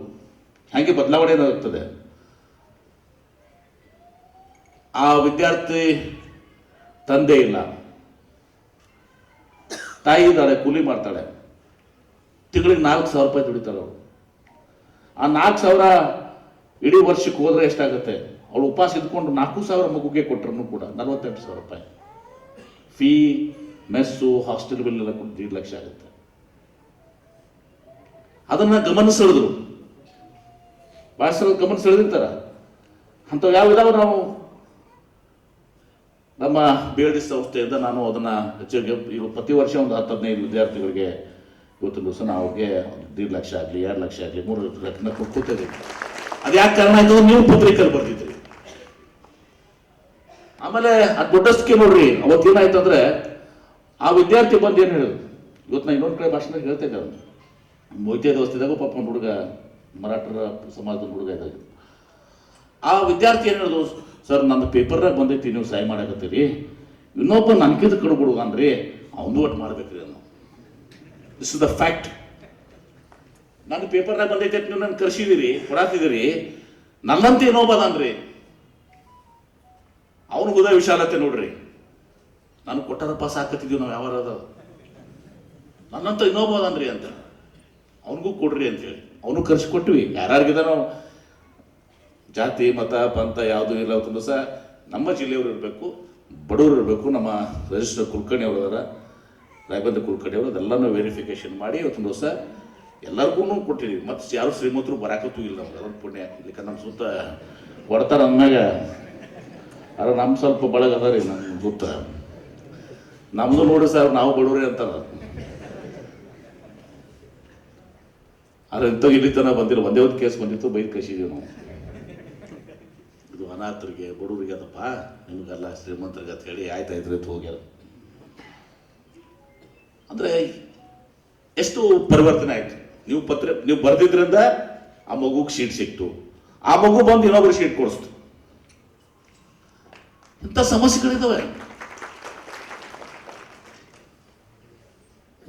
ಹಾಗೆ ಬದಲಾವಣೆ ಏನಾಗ್ತದೆ. ಆ ವಿದ್ಯಾರ್ಥಿ ತಂದೆ ಇಲ್ಲ, ತಾಯಿ ಇದ್ದಾಳೆ, ಕೂಲಿ ಮಾಡ್ತಾಳೆ, ತಿಂಗಳಿಗೆ 4,000 ರೂಪಾಯಿ ದುಡಿತಾಳೆ ಅವಳು. ಆ 4,000 ಇಡೀ ವರ್ಷಕ್ಕೆ ಹೋದ್ರೆ ಎಷ್ಟಾಗುತ್ತೆ? ಅವಳು ಉಪವಾಸ ಇದ್ಕೊಂಡು 4,000 ಮಗುಗೆ ಕೊಟ್ಟರು ಕೂಡ 48,000 ರೂಪಾಯಿ ಫೀ, ಮೆಸ್ಸು, ಹಾಸ್ಟೆಲ್ ಬಿಲ್ ಎಲ್ಲ ಕೊಟ್ಟು 1.5 ಲಕ್ಷ ಆಗುತ್ತೆ. ಅದನ್ನ ಗಮನಿಸಿದ್ರು, ಭಾಳ ಸಲ ಗಮನ ಸೆಳೆದಿರ್ತಾರ. ಅಂಥವು ಯಾವ ಇದಾವೆ ನಾವು ನಮ್ಮ BLD ಸಂಸ್ಥೆಯಿಂದ ನಾನು ಅದನ್ನು ಹೆಚ್ಚಿಗೆ ಈಗ ಪ್ರತಿ ವರ್ಷ ಒಂದು 10-15 ವಿದ್ಯಾರ್ಥಿಗಳಿಗೆ ಇವತ್ತು ದಿವಸ ನಾವು ಅವ್ರಿಗೆ 1.5 ಲಕ್ಷ ಆಗಲಿ 2 ಲಕ್ಷ ಆಗಲಿ 3 ಲಕ್ಷ ಕೊಡ್ತಿದ್ದೀವಿ. ಅದು ಯಾಕೆ ಕಾರಣ ಆಯ್ತು? ನೀವು ಪತ್ರಿಕೆಯಲ್ಲಿ ಬರ್ತಿದ್ರಿ. ಆಮೇಲೆ ಅದು ದೊಡ್ಡಸ್ಕೆ ನೋಡ್ರಿ, ಅವತ್ತೇನಾಯ್ತು ಅಂದ್ರೆ ಆ ವಿದ್ಯಾರ್ಥಿ ಬಂದು ಏನು ಹೇಳಿದ್ರು, ಇವತ್ತು ನಾನು ಇನ್ನೊಂದು ಕಡೆ ಭಾಷಣ ಹೇಳ್ತಾ ಇದ್ದೆ. ಅವನು ಮೊಯ್ತೆ ದೋಸ್ತಿದಾಗ ಪಾಪ ಒಂದು ಹುಡುಗ ಮರಾಠರ ಸಮಾಜದ ಹುಡುಗ ಇದ್ದಾಗ ಆ ವಿದ್ಯಾರ್ಥಿ ಏನು ಹೇಳಿದ್ರು, ಸರ್ ನನ್ನ ಪೇಪರ್ನಾಗ ಬಂದೈತಿ ನೀವು ಸಹಾಯ ಮಾಡಕತ್ತೀರಿ, ಇನ್ನೊಬ್ಬ ನನಗಿದು ಕಡ್ಬಿಡು ಅಂದ್ರಿ ಅವನು ಒಟ್ಟು ಮಾಡ್ಬೇಕ್ರಿ ಅನ್ನೋ. This is the fact. ನನ್ನ ಪೇಪರ್ನಾಗ ಬಂದೈತೆ ನೀವು ನನ್ನ ಕರ್ಸಿದಿರಿ, ಕೊಡಾತಿದ್ದೀರಿ, ನನ್ನಂತ ಇನ್ನೊಬ್ಬ ಅದಾನ್ರಿ, ಅವನು ಹುದ ವಿಶಾಲತೆ ನೋಡ್ರಿ, ನಾನು ಕೊಟ್ಟಾರಪ್ಪ ಸಾಕತ್ತಿದ್ದೀವಿ ನಾವು ಯಾವಾರ ಅದ, ನನ್ನಂತ ಇನ್ನೊಬ್ಬ ಅದಾನ್ರಿ ಅಂತ ಅವನಿಗೂ ಕೊಡ್ರಿ ಅಂತೇಳಿ ಅವನು ಕರ್ಸಿಕೊಟ್ವಿ. ಯಾರ್ಯಾರಿಗಿದ ನಾವು ಜಾತಿ ಮತ ಪಂಥ ಯಾವುದೂ ಇಲ್ಲ. ತುಂಬ ಸಹ ನಮ್ಮ ಜಿಲ್ಲೆಯವರು ಇರಬೇಕು, ಬಡವರು ಇರಬೇಕು. ನಮ್ಮ ರಿಜಿಸ್ಟರ್ ಕುಲಕರ್ಣಿ ಅವರು ಅದರ, ರಾಯಬಂದ ಕುಲಕರ್ಣಿ ಅವರು, ಅದೆಲ್ಲನೂ ವೆರಿಫಿಕೇಶನ್ ಮಾಡಿ ಇವತ್ತಿನ ದಿವಸ ಎಲ್ಲರಿಗೂ ಕೊಟ್ಟಿದ್ದೀವಿ. ಮತ್ತು ಯಾರು ಶ್ರೀಮಂತರು ಬರಾಕತ್ತೂ ಇಲ್ಲ ನಮ್ಗೆ, ಅದೊಂದು ಪುಣ್ಯ. ಇಲ್ಲಿಕ ನಮ್ಮ ಸುತ್ತ ಕೊಡ್ತಾರೆ ಅಂದಾಗ ಅದ್ರ ನಮ್ಮ ಸ್ವಲ್ಪ ಬಳಗ ಅದ ರೀ ನಮ್ಮ ಸುತ್ತ. ನಮ್ಮದು ನೋಡಿ ಸರ್ ನಾವು ಬಡವ್ರಿ ಅಂತಾರ. ಆದ್ರೆ ಇಂಥ ಇಲ್ಲಿ ತನಕ ಬಂದಿಲ್ಲ, ಒಂದೇ ಒಂದು ಕೇಸ್ ಬಂದಿತ್ತು, ಬೈಕ್ ಕಳಿಸಿದೀವಿ ನಾವು. ಇದು ಅನಾಥರಿಗೆ ಬಡವರಿಗೆ ಅದಪ್ಪ, ನಿಮಗೆಲ್ಲ ಶ್ರೀಮಂತರಿಗೆ ಅಂತ ಹೇಳಿ ಆಯ್ತಾಯ್ತು ಹೋಗ್ಯಾರ. ಅಂದರೆ ಎಷ್ಟು ಪರಿವರ್ತನೆ ಆಯಿತು. ನೀವು ಬರೆದಿದ್ರಿಂದ ಆ ಮಗುಗೆ ಶೀಟ್ ಸಿಕ್ತು, ಆ ಮಗು ಬಂದು ಇನ್ನೊಬ್ರು ಶೀಟ್ ಕೊಡಿಸ್ತು. ಇಂಥ ಸಮಸ್ಯೆಗಳಿದ್ದಾವೆ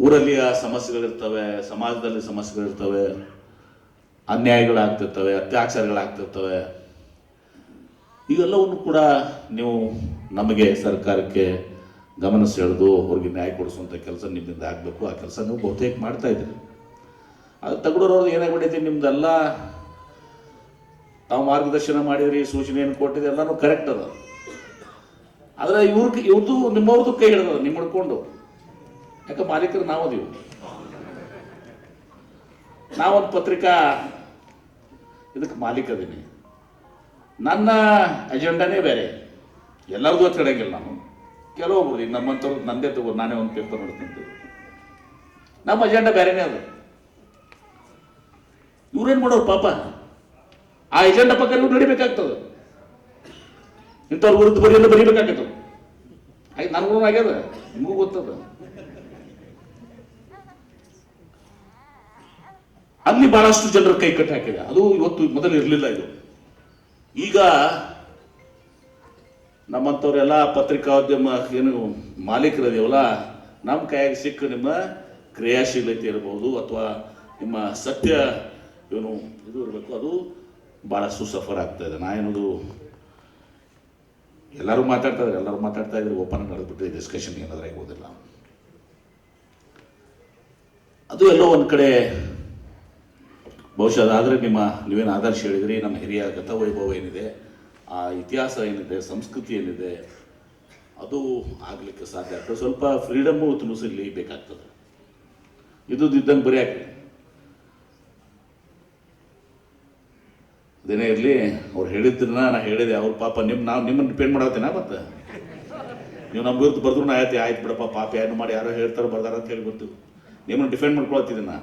ಊರಲ್ಲಿ. ಆ ಸಮಸ್ಯೆಗಳಿರ್ತವೆ, ಸಮಾಜದಲ್ಲಿ ಸಮಸ್ಯೆಗಳಿರ್ತವೆ, ಅನ್ಯಾಯಗಳಾಗ್ತಿರ್ತವೆ, ಅತ್ಯಾಚಾರಗಳಾಗ್ತಿರ್ತವೆ. ಇವೆಲ್ಲವನ್ನು ಕೂಡ ನೀವು ನಮಗೆ ಸರ್ಕಾರಕ್ಕೆ ಗಮನ ಸೆಳೆದು ಅವ್ರಿಗೆ ನ್ಯಾಯ ಕೊಡಿಸುವಂಥ ಕೆಲಸ ನಿಮ್ಮಿಂದ ಆಗಬೇಕು. ಆ ಕೆಲಸ ನೀವು ಬಹುತೇಕ ಮಾಡ್ತಾ ಇದ್ದೀರಿ. ಅದು ತಗೊಳ್ಳೋರವ್ರದ್ದು ಏನಾಗ್ಬಿಟ್ಟೈತಿ, ನಿಮ್ದೆಲ್ಲ ತಾವು ಮಾರ್ಗದರ್ಶನ ಮಾಡಿದ್ರಿ, ಸೂಚನೆಯನ್ನು ಕೊಟ್ಟಿದ್ರಿ, ಎಲ್ಲನೂ ಕರೆಕ್ಟ್ ಅದ. ಆದರೆ ಇವ್ರದ್ದು ನಿಮ್ಮವ್ರದ್ದು ಕೈ ಹಿಡಿದ ನಿಮ್ಮ ಹಿಡ್ಕೊಂಡು. ಯಾಕೆ ಮಾಲೀಕರು ನಾವದೀವು. ನಾವೊಂದು ಪತ್ರಿಕಾ ಇದಕ್ಕೆ ಮಾಲೀಕ ಅದೀನಿ. ನನ್ನ ಅಜೆಂಡಾನೇ ಬೇರೆ, ಎಲ್ಲರದು ಅಂತ ಹೇಳಂಗಿಲ್ಲ ನಾನು. ಕೆಲವೊಬ್ರು ಈಗ ನಮ್ಮಂಥವ್ರು ನಂದೇ ತಗೋ, ನಾನೇ ಒಂದು ಪೇಪರ್ ನೋಡ್ತೀನಿ, ನಮ್ಮ ಅಜೆಂಡಾ ಬೇರೆನೇ ಅದು. ಇವ್ರೇನು ಮಾಡೋರು ಪಾಪ, ಆ ಎಜೆಂಡಾ ಪಕ್ಕ ನೀವು ನಡಿಬೇಕಾಗ್ತದೆ. ಇಂಥವ್ರ ವಿರುದ್ಧ ಬರೆಯಲ್ಲ ಬರೀಬೇಕಾಗ್ತದೆ. ಆಯ್ತು, ನನಗೂ ಆಗ್ಯದ, ನಿಮಗೂ ಗೊತ್ತದ. ಅಲ್ಲಿ ಬಹಳಷ್ಟು ಜನರ ಕೈ ಕಟ್ಟಿ ಹಾಕಿದೆ. ಅದು ಇವತ್ತು ಮೊದಲು ಇರಲಿಲ್ಲ. ಇದು ಈಗ ನಮ್ಮಂಥವ್ರೆಲ್ಲ ಪತ್ರಿಕೋದ್ಯಮ ಏನು ಮಾಲೀಕರದೇವಲ್ಲ, ನಮ್ಮ ಕೈಯಾಗಿ ಸಿಕ್ಕ ನಿಮ್ಮ ಕ್ರಿಯಾಶೀಲತೆ ಇರಬಹುದು ಅಥವಾ ನಿಮ್ಮ ಸತ್ಯ ಏನು ಇದು ಇರಬೇಕು, ಅದು ಭಾಳ ಸುಸಫರ್ ಆಗ್ತಾ ಇದೆ. ನಾ ಏನದು ಎಲ್ಲರೂ ಮಾತಾಡ್ತಾ ಇದ್ರೆ ಓಪನ್ ನಡೆದ್ಬಿಟ್ರೆ ಡಿಸ್ಕಷನ್ ಏನಾದ್ರೆ ಆಗೋದಿಲ್ಲ. ಅದು ಎಲ್ಲೋ ಒಂದು ಕಡೆ ಬಹುಶಃ ಅದಾದರೆ ನೀವೇನು ಆದರ್ಶ ಹೇಳಿದ್ರಿ, ನಮ್ಮ ಹಿರಿಯ ಗತವೈಭವ ಏನಿದೆ, ಆ ಇತಿಹಾಸ ಏನಿದೆ, ಸಂಸ್ಕೃತಿ ಏನಿದೆ, ಅದು ಆಗಲಿಕ್ಕೆ ಸಾಧ್ಯ ಆಗ್ತದೆ. ಸ್ವಲ್ಪ ಫ್ರೀಡಮ್ಮು ತುಲಸಿಲಿ ಬೇಕಾಗ್ತದೆ. ಇದ್ದಂಗೆ ಬರೀ ಹಾಕಿ ಅದೇನೇ ಇರಲಿ, ಅವ್ರು ಹೇಳಿದ್ರನ್ನ ನಾ ಹೇಳಿದೆ. ಅವ್ರ ಪಾಪ ನಿಮ್ಮನ್ನು ಡಿಪೆಂಡ್ ಮಾಡತ್ತೇನ, ಮತ್ತೆ ನೀವು ನಮ್ಮ ವಿರುದ್ಧ ಬರೆದ್ರು ನಾ ಆಯ್ತು ಬಿಡಪ್ಪ, ಪಾಪ ಏನು ಮಾಡಿ ಯಾರೋ ಹೇಳ್ತಾರೆ ಬರ್ದಾರ ಅಂತ ಹೇಳಿ ಗೊತ್ತು. ನಿಮ್ಮನ್ನು ಡಿಫೆಂಡ್ ಮಾಡ್ಕೊಳತ್ತಿದ್ದೀನಿ ನಾ.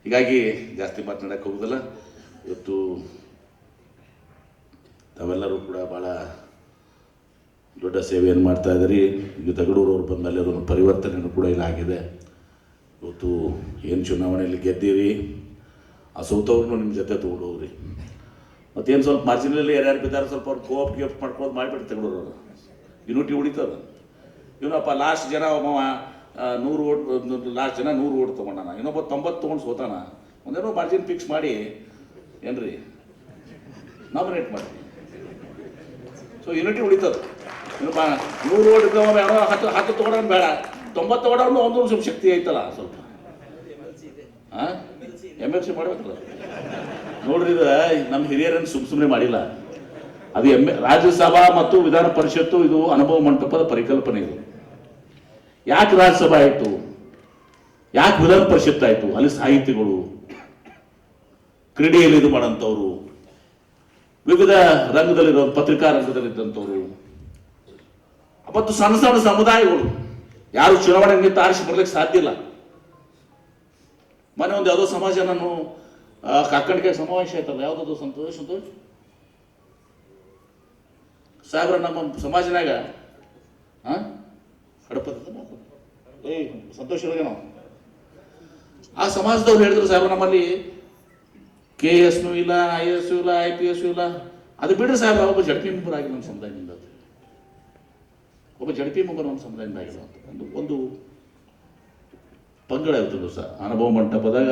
ಹೀಗಾಗಿ ಜಾಸ್ತಿ ಮಾತನಾಡಕ್ಕೆ ಹೋಗುದಲ್ಲ. ಇವತ್ತು ತಾವೆಲ್ಲರೂ ಕೂಡ ಭಾಳ ದೊಡ್ಡ ಸೇವೆಯನ್ನು ಮಾಡ್ತಾ ಇದ್ದೀರಿ. ಈಗ ತಗಡೂರವ್ರು ಬಂದ ಮೇಲೆ ಅದೊಂದು ಪರಿವರ್ತನೆಯೂ ಕೂಡ ಇಲ್ಲ ಆಗಿದೆ. ಇವತ್ತು ಏನು ಚುನಾವಣೆಯಲ್ಲಿ ಗೆದ್ದೀರಿ, ಆ ಸೋತವ್ರನ್ನೂ ನಿಮ್ಮ ಜೊತೆ ತೊಗೊಂಡೋಗ್ರಿ. ಮತ್ತೇನು ಸ್ವಲ್ಪ ಮಾರ್ಜಿನಲ್ಲಿ ಯಾರ್ಯಾರು ಬಿದ್ದಾರೆ ಸ್ವಲ್ಪ ಅವ್ರು ಕೋಪ್ ಮಾಡ್ಕೊಳ್ಳೋದು ಮಾಡಿಬಿಟ್ಟು ತಗಡೂರವ್ರು ಯೂನಿಟಿ ಉಳಿತದ. ಇವನಪ್ಪ ಲಾಸ್ಟ್ ಜನ 100 ಓಟ್, ಲಾಸ್ಟ್ ಜನ 100 ಓಟ್ ತೊಗೊಂಡಾನ, ಇನ್ನೊಬ್ಬ 90 ತೊಗೊಂಡು ಸೋತಾನ. ಒಂದೇನೋ ಮಾರ್ಜಿನ್ ಫಿಕ್ಸ್ ಮಾಡಿ ಏನ್ರಿ ನಾಮಿನೇಟ್ ಮಾಡ್ತೀವಿ. ಸೊ ಯೂನಿಟಿ ಉಳಿತದ. ಇನ್ನೊಬ್ಬ 100 ಓಟ್ ಇದ್ದವ ಏನೋ 10 ತೊಗೊಂಡ್ರೆ ಬೇಡ, 90 ತೊಗೊಂಡ್ರು ಒಂದು ಸ್ವಲ್ಪ ಶಕ್ತಿ ಐತಲ್ಲ ಸ್ವಲ್ಪ. ಹಾಂ, MLC ಮಾಡ್ಬೇಕಲ್ಲ ನೋಡ್ರಿ. ಇದು ನಮ್ಮ ಹಿರಿಯರನ್ನು ಸುಮ್ಮನೆ ಮಾಡಿಲ್ಲ. ಅದು ರಾಜ್ಯಸಭಾ ಮತ್ತು ವಿಧಾನ ಪರಿಷತ್ತು ಇದು ಅನುಭವ ಮಂಟಪದ ಪರಿಕಲ್ಪನೆ. ಇದು ಯಾಕೆ ರಾಜ್ಯಸಭಾ ಆಯಿತು, ಯಾಕೆ ವಿಧಾನ ಪರಿಷತ್ ಆಯಿತು? ಅಲ್ಲಿ ಸಾಹಿತಿಗಳು, ಕ್ರೀಡೆಯಲ್ಲಿ ಇದು ಮಾಡೋಂಥವ್ರು, ವಿವಿಧ ರಂಗದಲ್ಲಿರೋ ಪತ್ರಿಕಾ ರಂಗದಲ್ಲಿದ್ದಂಥವ್ರು ಮತ್ತು ಸಣ್ಣ ಸಣ್ಣ ಸಮುದಾಯಗಳು ಯಾರು ಚುನಾವಣೆ ನಿಂತು ಆರಿಸಿ ಬರ್ಲಿಕ್ಕೆ ಸಾಧ್ಯ ಇಲ್ಲ. ಮೊನ್ನೆ ಒಂದು ಯಾವುದೋ ಸಮಾಜ, ನಾನು ಕಾಕಣಿಕೆ ಸಮಾವೇಶ ಆಯ್ತಲ್ಲ, ಯಾವುದೋ ಸಂತೋಷ್ ಸಾಹೇಬ್ರ ನಮ್ಮ ಸಮಾಜನಾಗ ಸಂತೋಷ ನಾವು ಆ ಸಮಾಜದವ್ರು ಹೇಳಿದ್ರು, ಸಾಹೇಬ್ರ ನಮ್ಮಲ್ಲಿ KS ಇಲ್ಲ, IS ಇಲ್ಲ, IPS ಇಲ್ಲ. ಅದು ಬಿಡ್ರಿ ಸಾಹೇಬ್, ಒಬ್ಬ ಜಡ್ಪಿ ಮೆಂಬರ್ ಆಗಿಲ್ಲ ನಮ್ಮ ಸಮುದಾಯದಿಂದ, ಒಬ್ಬ ಜಡ್ಪಿ ಮೆಂಬರ್ ನಮ್ಮ ಸಮುದಾಯದಿಂದ ಆಗಿಲ್ಲ ಅಂತ ಒಂದು ಪಂಗಡ ಇರ್ತದೆ ಸರ್. ಅನುಭವ ಮಂಟಪದಾಗ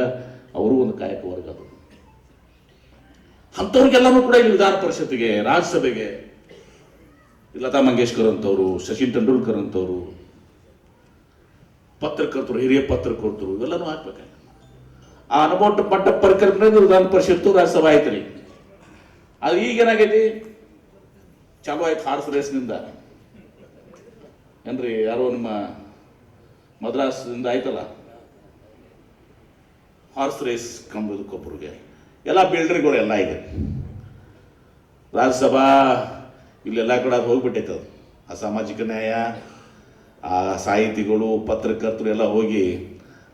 ಅವರು ಒಂದು ಕಾಯಕ ವರ್ಗ ಅದು. ಅಂಥವ್ರಿಗೆಲ್ಲನೂ ಕೂಡ ಇಲ್ಲಿ ವಿಧಾನ ಪರಿಷತ್ತಿಗೆ, ರಾಜ್ಯಸಭೆಗೆ ಲತಾ ಮಂಗೇಶ್ಕರ್ ಅಂತವರು, ಸಚಿನ್ ತೆಂಡೂಲ್ಕರ್ ಅಂತವರು, ಪತ್ರಕರ್ತರು, ಹಿರಿಯ ಪತ್ರಕರ್ತರು ಇವೆಲ್ಲನೂ ಹಾಕ್ಬೇಕಾಗಿ ಆ ಅನುಭವ ಮಂಟಪ ಪರಿಕಲ್ಪನೆ ವಿಧಾನ ಪರಿಷತ್ತು, ರಾಜ್ಯಸಭೆ ಆಯ್ತು ರೀ. ಅದು ಈಗೇನಾಗೈತಿ, ಚಾಲು ಆಯ್ತು ಹಾರ್ಸ್ ರೇಸ್ನಿಂದ ಏನ್ರಿ, ಯಾರೋ ನಿಮ್ಮ ಮದ್ರಾಸ್ನಿಂದ ಆಯ್ತಲ್ಲ ಹಾರ್ಸ್ ರೇಸ್ ಕಂಬುದಕ್ಕೊಬ್ಬರಿಗೆ ಎಲ್ಲ ಬಿಲ್ಡರ್ಗಳು ಎಲ್ಲ ಇದೆ. ರಾಜ್ಯಸಭಾ ಇಲ್ಲೆಲ್ಲ ಕಡೆ ಅದು ಹೋಗ್ಬಿಟ್ಟೈತೆ. ಅದು ಆ ಸಾಮಾಜಿಕ ನ್ಯಾಯ, ಆ ಸಾಹಿತಿಗಳು, ಪತ್ರಕರ್ತರು ಎಲ್ಲ ಹೋಗಿ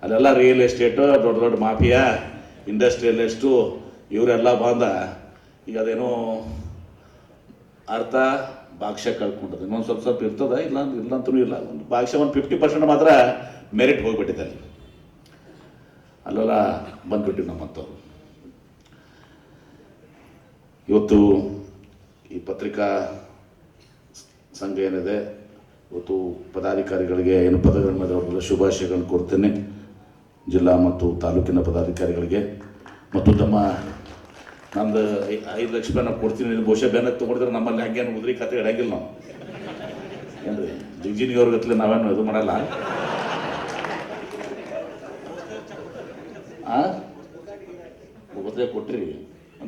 ಅಲ್ಲೆಲ್ಲ ರಿಯಲ್ ಎಸ್ಟೇಟು, ದೊಡ್ಡ ದೊಡ್ಡ ಮಾಫಿಯಾ, ಇಂಡಸ್ಟ್ರಿಯಲಿಸ್ಟು ಇವರೆಲ್ಲ ಬಂದ ಈಗ ಅದೇನೋ ಅರ್ಥ ಭಾಗ್ಯ ಕಳ್ಕೊಂಡದ್ದು. ಇನ್ನೊಂದು ಸ್ವಲ್ಪ ಸ್ವಲ್ಪ ಇರ್ತದ, ಇಲ್ಲಂತೂ ಇಲ್ಲ. ಒಂದು ಭಾಗ್ಯ ಒಂದು 50% ಮಾತ್ರ ಮೆರಿಟ್ ಹೋಗ್ಬಿಟ್ಟಿದೆ ಅಲ್ಲಿ. ಅಲ್ಲೆಲ್ಲ ಬಂದ್ಬಿಟ್ಟಿವಿ ನಮ್ಮಂಥವ್ರು. ಇವತ್ತು ಈ ಪತ್ರಿಕಾ ಸಂಘ ಏನಿದೆ, ಇವತ್ತು ಪದಾಧಿಕಾರಿಗಳಿಗೆ ಏನು ಪದಗಳ ಮೇಲೆ ಅವರೆಲ್ಲ ಶುಭಾಶಯಗಳನ್ನು ಕೊಡ್ತೇನೆ. ಜಿಲ್ಲಾ ಮತ್ತು ತಾಲೂಕಿನ ಪದಾಧಿಕಾರಿಗಳಿಗೆ ಮತ್ತು ನಂದು 5 ಲಕ್ಷ ರೂಪಾಯಿ ನಾವು ಕೊಡ್ತೀನಿ, ಬಹುಶಃ ಬೆನ್ನಕ್ಕೆ ತೊಗೊಂಡಿದ್ರೆ ನಮ್ಮಲ್ಲಿ ಹಂಗೇನು ಉದ್ರಿ ಕತೆ ಇಡಂಗಿಲ್ಲ ನಾವು. ಏನ್ರಿ ಜಿಗ್ಜಿನಿಯವ್ರ ಗತ್ತಲೆ ನಾವೇನು ಇದು ಮಾಡಲ್ಲ. ಒಬ್ಬತ್ತೇ ಕೊಟ್ರಿ,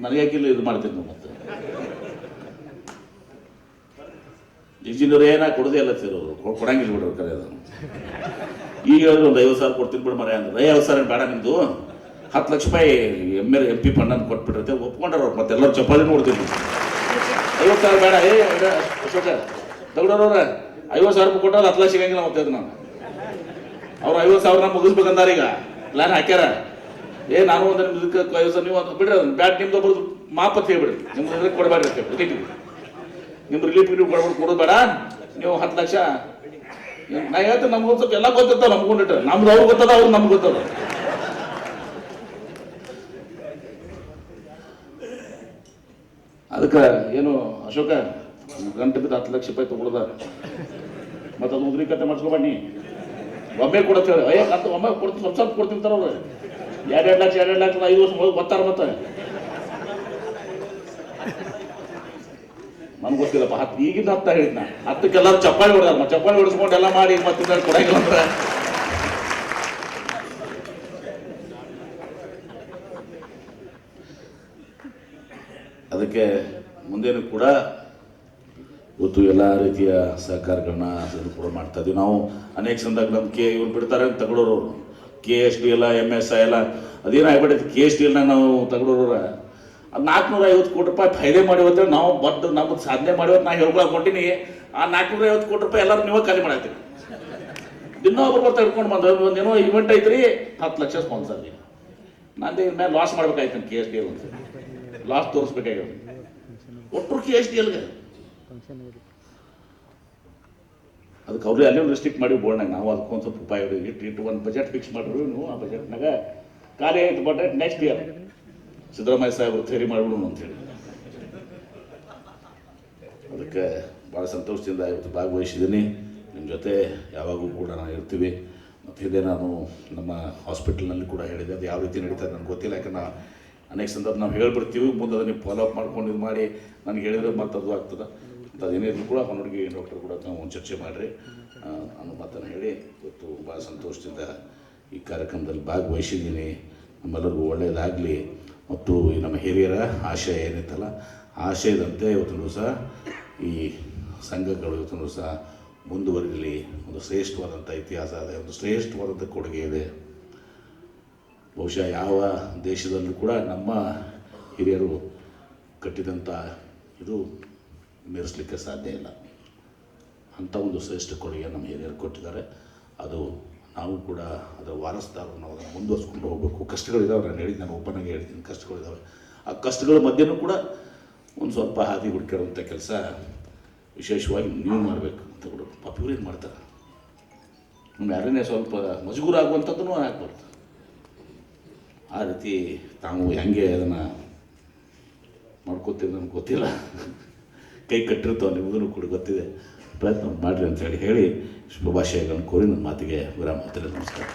ನನಗೆ ಯಾಕಿಲ್ಲ ಇದು ಮಾಡ್ತೀನಿ ನಾವು. ಮತ್ತೆ ಜಿಗ್ಜಿನಿಯವ್ರು ಏನಾಗಿ ಕೊಡೋದೇ ಇಲ್ಲ ಸೇರೋರು, ಕೊಡಂಗಿಲ್ಲ ಬಿಡ್ರಿ ಕರೆ. ಅದು ಈಗ ಹೇಳಿದ್ರೆ ಒಂದು 50,000 ಕೊಡ್ತೀನಿ ಬಿಡು ಮರ ಅಂದ್ರೆ, 50,000 ಬೇಡ ನಿಮ್ಮದು, 10 ಲಕ್ಷ ರೂಪಾಯಿ MP ಫಂಡ್ ಅಂತ ಕೊಟ್ಬಿಟ್ಟಿರುತ್ತೆ. ಒಪ್ಕೊಂಡ್ರ ಅವ್ರು ಮತ್ತೆ ಎಲ್ಲರೂ ಚಪ್ಪಾಳಿ ನೋಡ್ತೀನಿ. 50,000 ಬೇಡ, ಅಶೋಕ ತಗೊಳೋರವ್ರ 50,000 ರೂಪಾಯಿ ಕೊಟ್ಟಾರ 10 ಲಕ್ಷ ಸಿಗಂಗಿಲ್ಲ ಮತ್ತೆ. ಅದು ನಾನು ಅವ್ರು 50,000 ಮುಗಿಸ್ಬೇಕಂದಾರ. ಈಗ ಪ್ಲಾನ್ ಹಾಕ್ಯಾರ, ನಾನು ಒಂದು ಇದಕ್ಕೆ 50,000 ನೀವು ಅದು ಬಿಡ್ರಿ, ಅದನ್ನು ಬ್ಯಾಟ್ ನಿಮ್ದು ಒಬ್ಬರು ಮಾಪತ್ ಹೇಳ್ಬಿಡ್ರಿ, ನಿಮ್ದು ಇದಕ್ಕೆ ಕೊಡಬೇಡ್ರಿ, ರಿಲೀಫ್ ನಿಮ್ಮ ರಿಲೀಫ್ ಕೊಡೋದು ಬೇಡ, ನೀವು 10 ಲಕ್ಷ. ನಾ ಹೇಳ್ತೇನೆ, ನಮ್ಗೆ ಸ್ವಲ್ಪ ಎಲ್ಲ ಗೊತ್ತಿರ್ತಾವ, ನಮ್ಗೊಂಡಿಟ್ರೆ ನಮ್ದು ಅವ್ರು ಗೊತ್ತದ, ಅವ್ರು ನಮ್ಗೆ ಗೊತ್ತದ. ಅದಕ್ಕೆ ಏನು ಅಶೋಕ ಗಂಟೆ ಬಿದ್ದು 10 ಲಕ್ಷ ರೂಪಾಯಿ ತಗೊಳ್ಳೋದ, ಮತ್ತು ಅದು ಉದ್ರಿ ಕತೆ ಮಾಡಿಸ್ಕೊಬಣ್ಣಿ, ಒಮ್ಮೆ ಕೊಡತ್ತೆ ಹೇಳಿ. ಅಂತ ಒಮ್ಮೆ ಕೊಡ್ತೀನಿ, ಸ್ವಲ್ಪ ಸ್ವಲ್ಪ ಕೊಡ್ತಿರ್ತಾರ ಅವ್ರು. 2 ಲಕ್ಷ 5 ವರ್ಷ ಮೊದಲು ಗೊತ್ತಾರ. ಮತ್ತೆ ನಮ್ಗೆ ಗೊತ್ತಿಲ್ಲಪ್ಪ. ಈಗಿನ 10 ಹೇಳಿದ್ನ 10ಕ್ಕೆಲ್ಲರೂ ಚಪ್ಪಾಳಿ ಹೊಡೆದಾರ. ಚಪ್ಪಾಳಿ ಹೊಡಿಸ್ಕೊಂಡು ಎಲ್ಲ ಮಾಡಿ ಮತ್ತೆ ಕೊಡಂಗಿಲ್ಲ ಅಂದ್ರೆ ಅದಕ್ಕೆ ಮುಂದೇನು ಕೂಡ ಇವತ್ತು ಎಲ್ಲ ರೀತಿಯ ಸಹಕಾರಗಳನ್ನ ಕೂಡ ಮಾಡ್ತಾ ಇದ್ದೀವಿ ನಾವು. ಅನೇಕ ಸಂದರ್ಭ ನಮ್ಮ ಇವ್ರು ಬಿಡ್ತಾರೆ ಅಂತ ತಗೊಳ್ಳೋರು, KSD ಎಲ್ಲ MSI ಎಲ್ಲ ಅದೇನೋ ಆಗ್ಬಿಟ್ಟೈತಿ. KSD ಎಲ್ಲ ನಾವು ತಗೊಳ್ಳೋರ ಅದು 450 ಕೋಟಿ ರೂಪಾಯಿ ಫೈದೆ ಮಾಡಿವತ್ತೆ. ನಾವು ಬದ್ದು ನಮ್ಮದು ಸಾಧನೆ ಮಾಡಿವತ್ತು ನಾ ಹೇಳ್ಕೊಳಕ್ಕೆ ಹೊಂಟೀನಿ. ಆ 450 ಕೋಟಿ ರೂಪಾಯಿ ಎಲ್ಲರೂ ನೀವೇ ಖಾಲಿ ಮಾಡಾಕ್ತೀವಿ. ಇನ್ನೂ ಒಬ್ರು ಬರ್ತಾ ಹಿಡ್ಕೊಂಡು ಬಂದು ಒಂದೇನೋ ಇವೆಂಟ್ ಐತ್ರಿ, 10 ಲಕ್ಷ ಸ್ಪಾನ್ಸರ್ ರೀ. ನಂದು ಇನ್ನು ಮೇಲೆ ಲಾಸ್ ಮಾಡ್ಬೇಕಾಯ್ತು KSD ಅಂತ, ಲಾಸ್ ತೋರಿಸ್ಬೇಕಾಗ್ಯದ ಒಟ್ಟರು KSDLಗೆ. ಅದಕ್ಕೆ ಅವ್ರಿಗೆ ಅಲ್ಲೇ ಒಂದು ರಿಸ್ಟ್ರಿಕ್ಟ್ ಮಾಡಿ ಬೋರ್ಡ್ನಾಗ ನಾವು ಅದಕ್ಕೊಂದು ಸ್ವಲ್ಪ ಉಪಾಯ ಇಟ್ಟು ಒಂದು ಬಜೆಟ್ ಫಿಕ್ಸ್ ಮಾಡಿದ್ರು. ನೀವು ಆ ಬಜೆಟ್ನಾಗ ಖಾಲಿ ಆಯ್ತು ಬಜೆಟ್ ನೆಕ್ಸ್ಟ್ ಇಯರ್ ಸಿದ್ದರಾಮಯ್ಯ ಸಾಹೇಬರು ಥೇರಿ ಮಾಡ್ಬಿಡೋಣ ಅಂತೇಳಿ. ಅದಕ್ಕೆ ಭಾಳ ಸಂತೋಷದಿಂದ ಇವತ್ತು ಭಾಗವಹಿಸಿದ್ದೀನಿ. ನಿಮ್ಮ ಜೊತೆ ಯಾವಾಗೂ ಕೂಡ ನಾವು ಇರ್ತೀವಿ. ಮತ್ತು ಹಿಂದೆ ನಾನು ನಮ್ಮ ಹಾಸ್ಪಿಟಲ್ನಲ್ಲಿ ಕೂಡ ಹೇಳಿದೆ, ಅದು ಯಾವ ರೀತಿ ನಡೀತದೆ ನನಗೆ ಗೊತ್ತಿಲ್ಲ. ಯಾಕಂದ್ರೆ ಅನೇಕ ಸಂದರ್ಭ ನಾವು ಹೇಳ್ಬಿಡ್ತೀವಿ, ಮುಂದೆ ಅದನ್ನ ಫಾಲೋ ಅಪ್ ಮಾಡ್ಕೊಂಡು ಇದು ಮಾಡಿ ನನಗೆ ಹೇಳಿದ್ರೆ ಮತ್ತೆ ಅದು ಆಗ್ತದೆ. ಮತ್ತು ಅದೇನಿದ್ರು ಕೂಡ ಹೊನ್ನೊಡ್ಗಿ ಡಾಕ್ಟರ್ ಕೂಡ ನಾವು ಒಂದು ಚರ್ಚೆ ಮಾಡಿರಿ ಅನ್ನೋ ಮಾತನ್ನು ಹೇಳಿ ಇವತ್ತು ಭಾಳ ಸಂತೋಷದಿಂದ ಈ ಕಾರ್ಯಕ್ರಮದಲ್ಲಿ ಭಾಗವಹಿಸಿದ್ದೀನಿ. ನಮ್ಮೆಲ್ಲರಿಗೂ ಒಳ್ಳೆಯದಾಗಲಿ. ಮತ್ತು ಈ ನಮ್ಮ ಹಿರಿಯರ ಆಶಯ ಏನಿತ್ತಲ್ಲ, ಆಶಯದಂತೆ ಇವತ್ತಿನ ದಿವಸ ಈ ಸಂಘಗಳು ಇವತ್ತಿನ ದಿವಸ ಮುಂದುವರಿಲಿ. ಒಂದು ಶ್ರೇಷ್ಠವಾದಂಥ ಇತಿಹಾಸ ಇದೆ, ಒಂದು ಶ್ರೇಷ್ಠವಾದಂಥ ಕೊಡುಗೆ ಇದೆ. ಬಹುಶಃ ಯಾವ ದೇಶದಲ್ಲೂ ಕೂಡ ನಮ್ಮ ಹಿರಿಯರು ಕಟ್ಟಿದಂಥ ಇದು ಮೀರಿಸಲಿಕ್ಕೆ ಸಾಧ್ಯ ಇಲ್ಲ. ಅಂಥ ಒಂದು ಶ್ರೇಷ್ಠ ಕೊಡುಗೆ ನಮ್ಮ ಹಿರಿಯರು ಕೊಟ್ಟಿದ್ದಾರೆ. ಅದು ನಾವು ಕೂಡ ಅದರ ವಾರಸ್ದಾರರು, ನಾವು ಅದನ್ನು ಮುಂದುವರ್ಸ್ಕೊಂಡು ಹೋಗಬೇಕು. ಕಷ್ಟಗಳಿದ್ದಾವೆ, ನಾನು ಹೇಳಿದ್ದು, ನಾನು ಓಪನ್ ಆಗಿ ಹೇಳ್ತೀನಿ, ಕಷ್ಟಗಳಿದ್ದಾವೆ. ಆ ಕಷ್ಟಗಳ ಮಧ್ಯೆನೂ ಕೂಡ ಒಂದು ಸ್ವಲ್ಪ ಹಾದಿ ಹುಡುಕಿರುವಂಥ ಕೆಲಸ ವಿಶೇಷವಾಗಿ ನೀವು ಮಾಡಬೇಕು ಅಂತ ಕೂಡ ಪಾಪ ಇವ್ರೇನು ಮಾಡ್ತಾರೆ. ನಮ್ಮ ಯಾರನ್ನೇ ಸ್ವಲ್ಪ ಮಜಗೂರು ಆಗುವಂಥದ್ದನ್ನು ಆಗ್ಬಾರ್ದು. ಆ ರೀತಿ ತಾವು ಹೆಂಗೆ ಅದನ್ನು ಮಾಡ್ಕೋತೀವಿ ನನಗೆ ಗೊತ್ತಿಲ್ಲ, ಕೈ ಕಟ್ಟಿರ್ತಾವೆ ನಿಮಗೂ ಕೂಡ ಗೊತ್ತಿದೆ, ಪ್ರಯತ್ನ ಮಾಡಿರಿ ಅಂತೇಳಿ ಹೇಳಿ ಶುಭಾಶಯಗಳನ್ನು ಕೋರಿ ನನ್ನ ಮಾತಿಗೆ ವಿರಾಮ. ನಮಸ್ಕಾರ.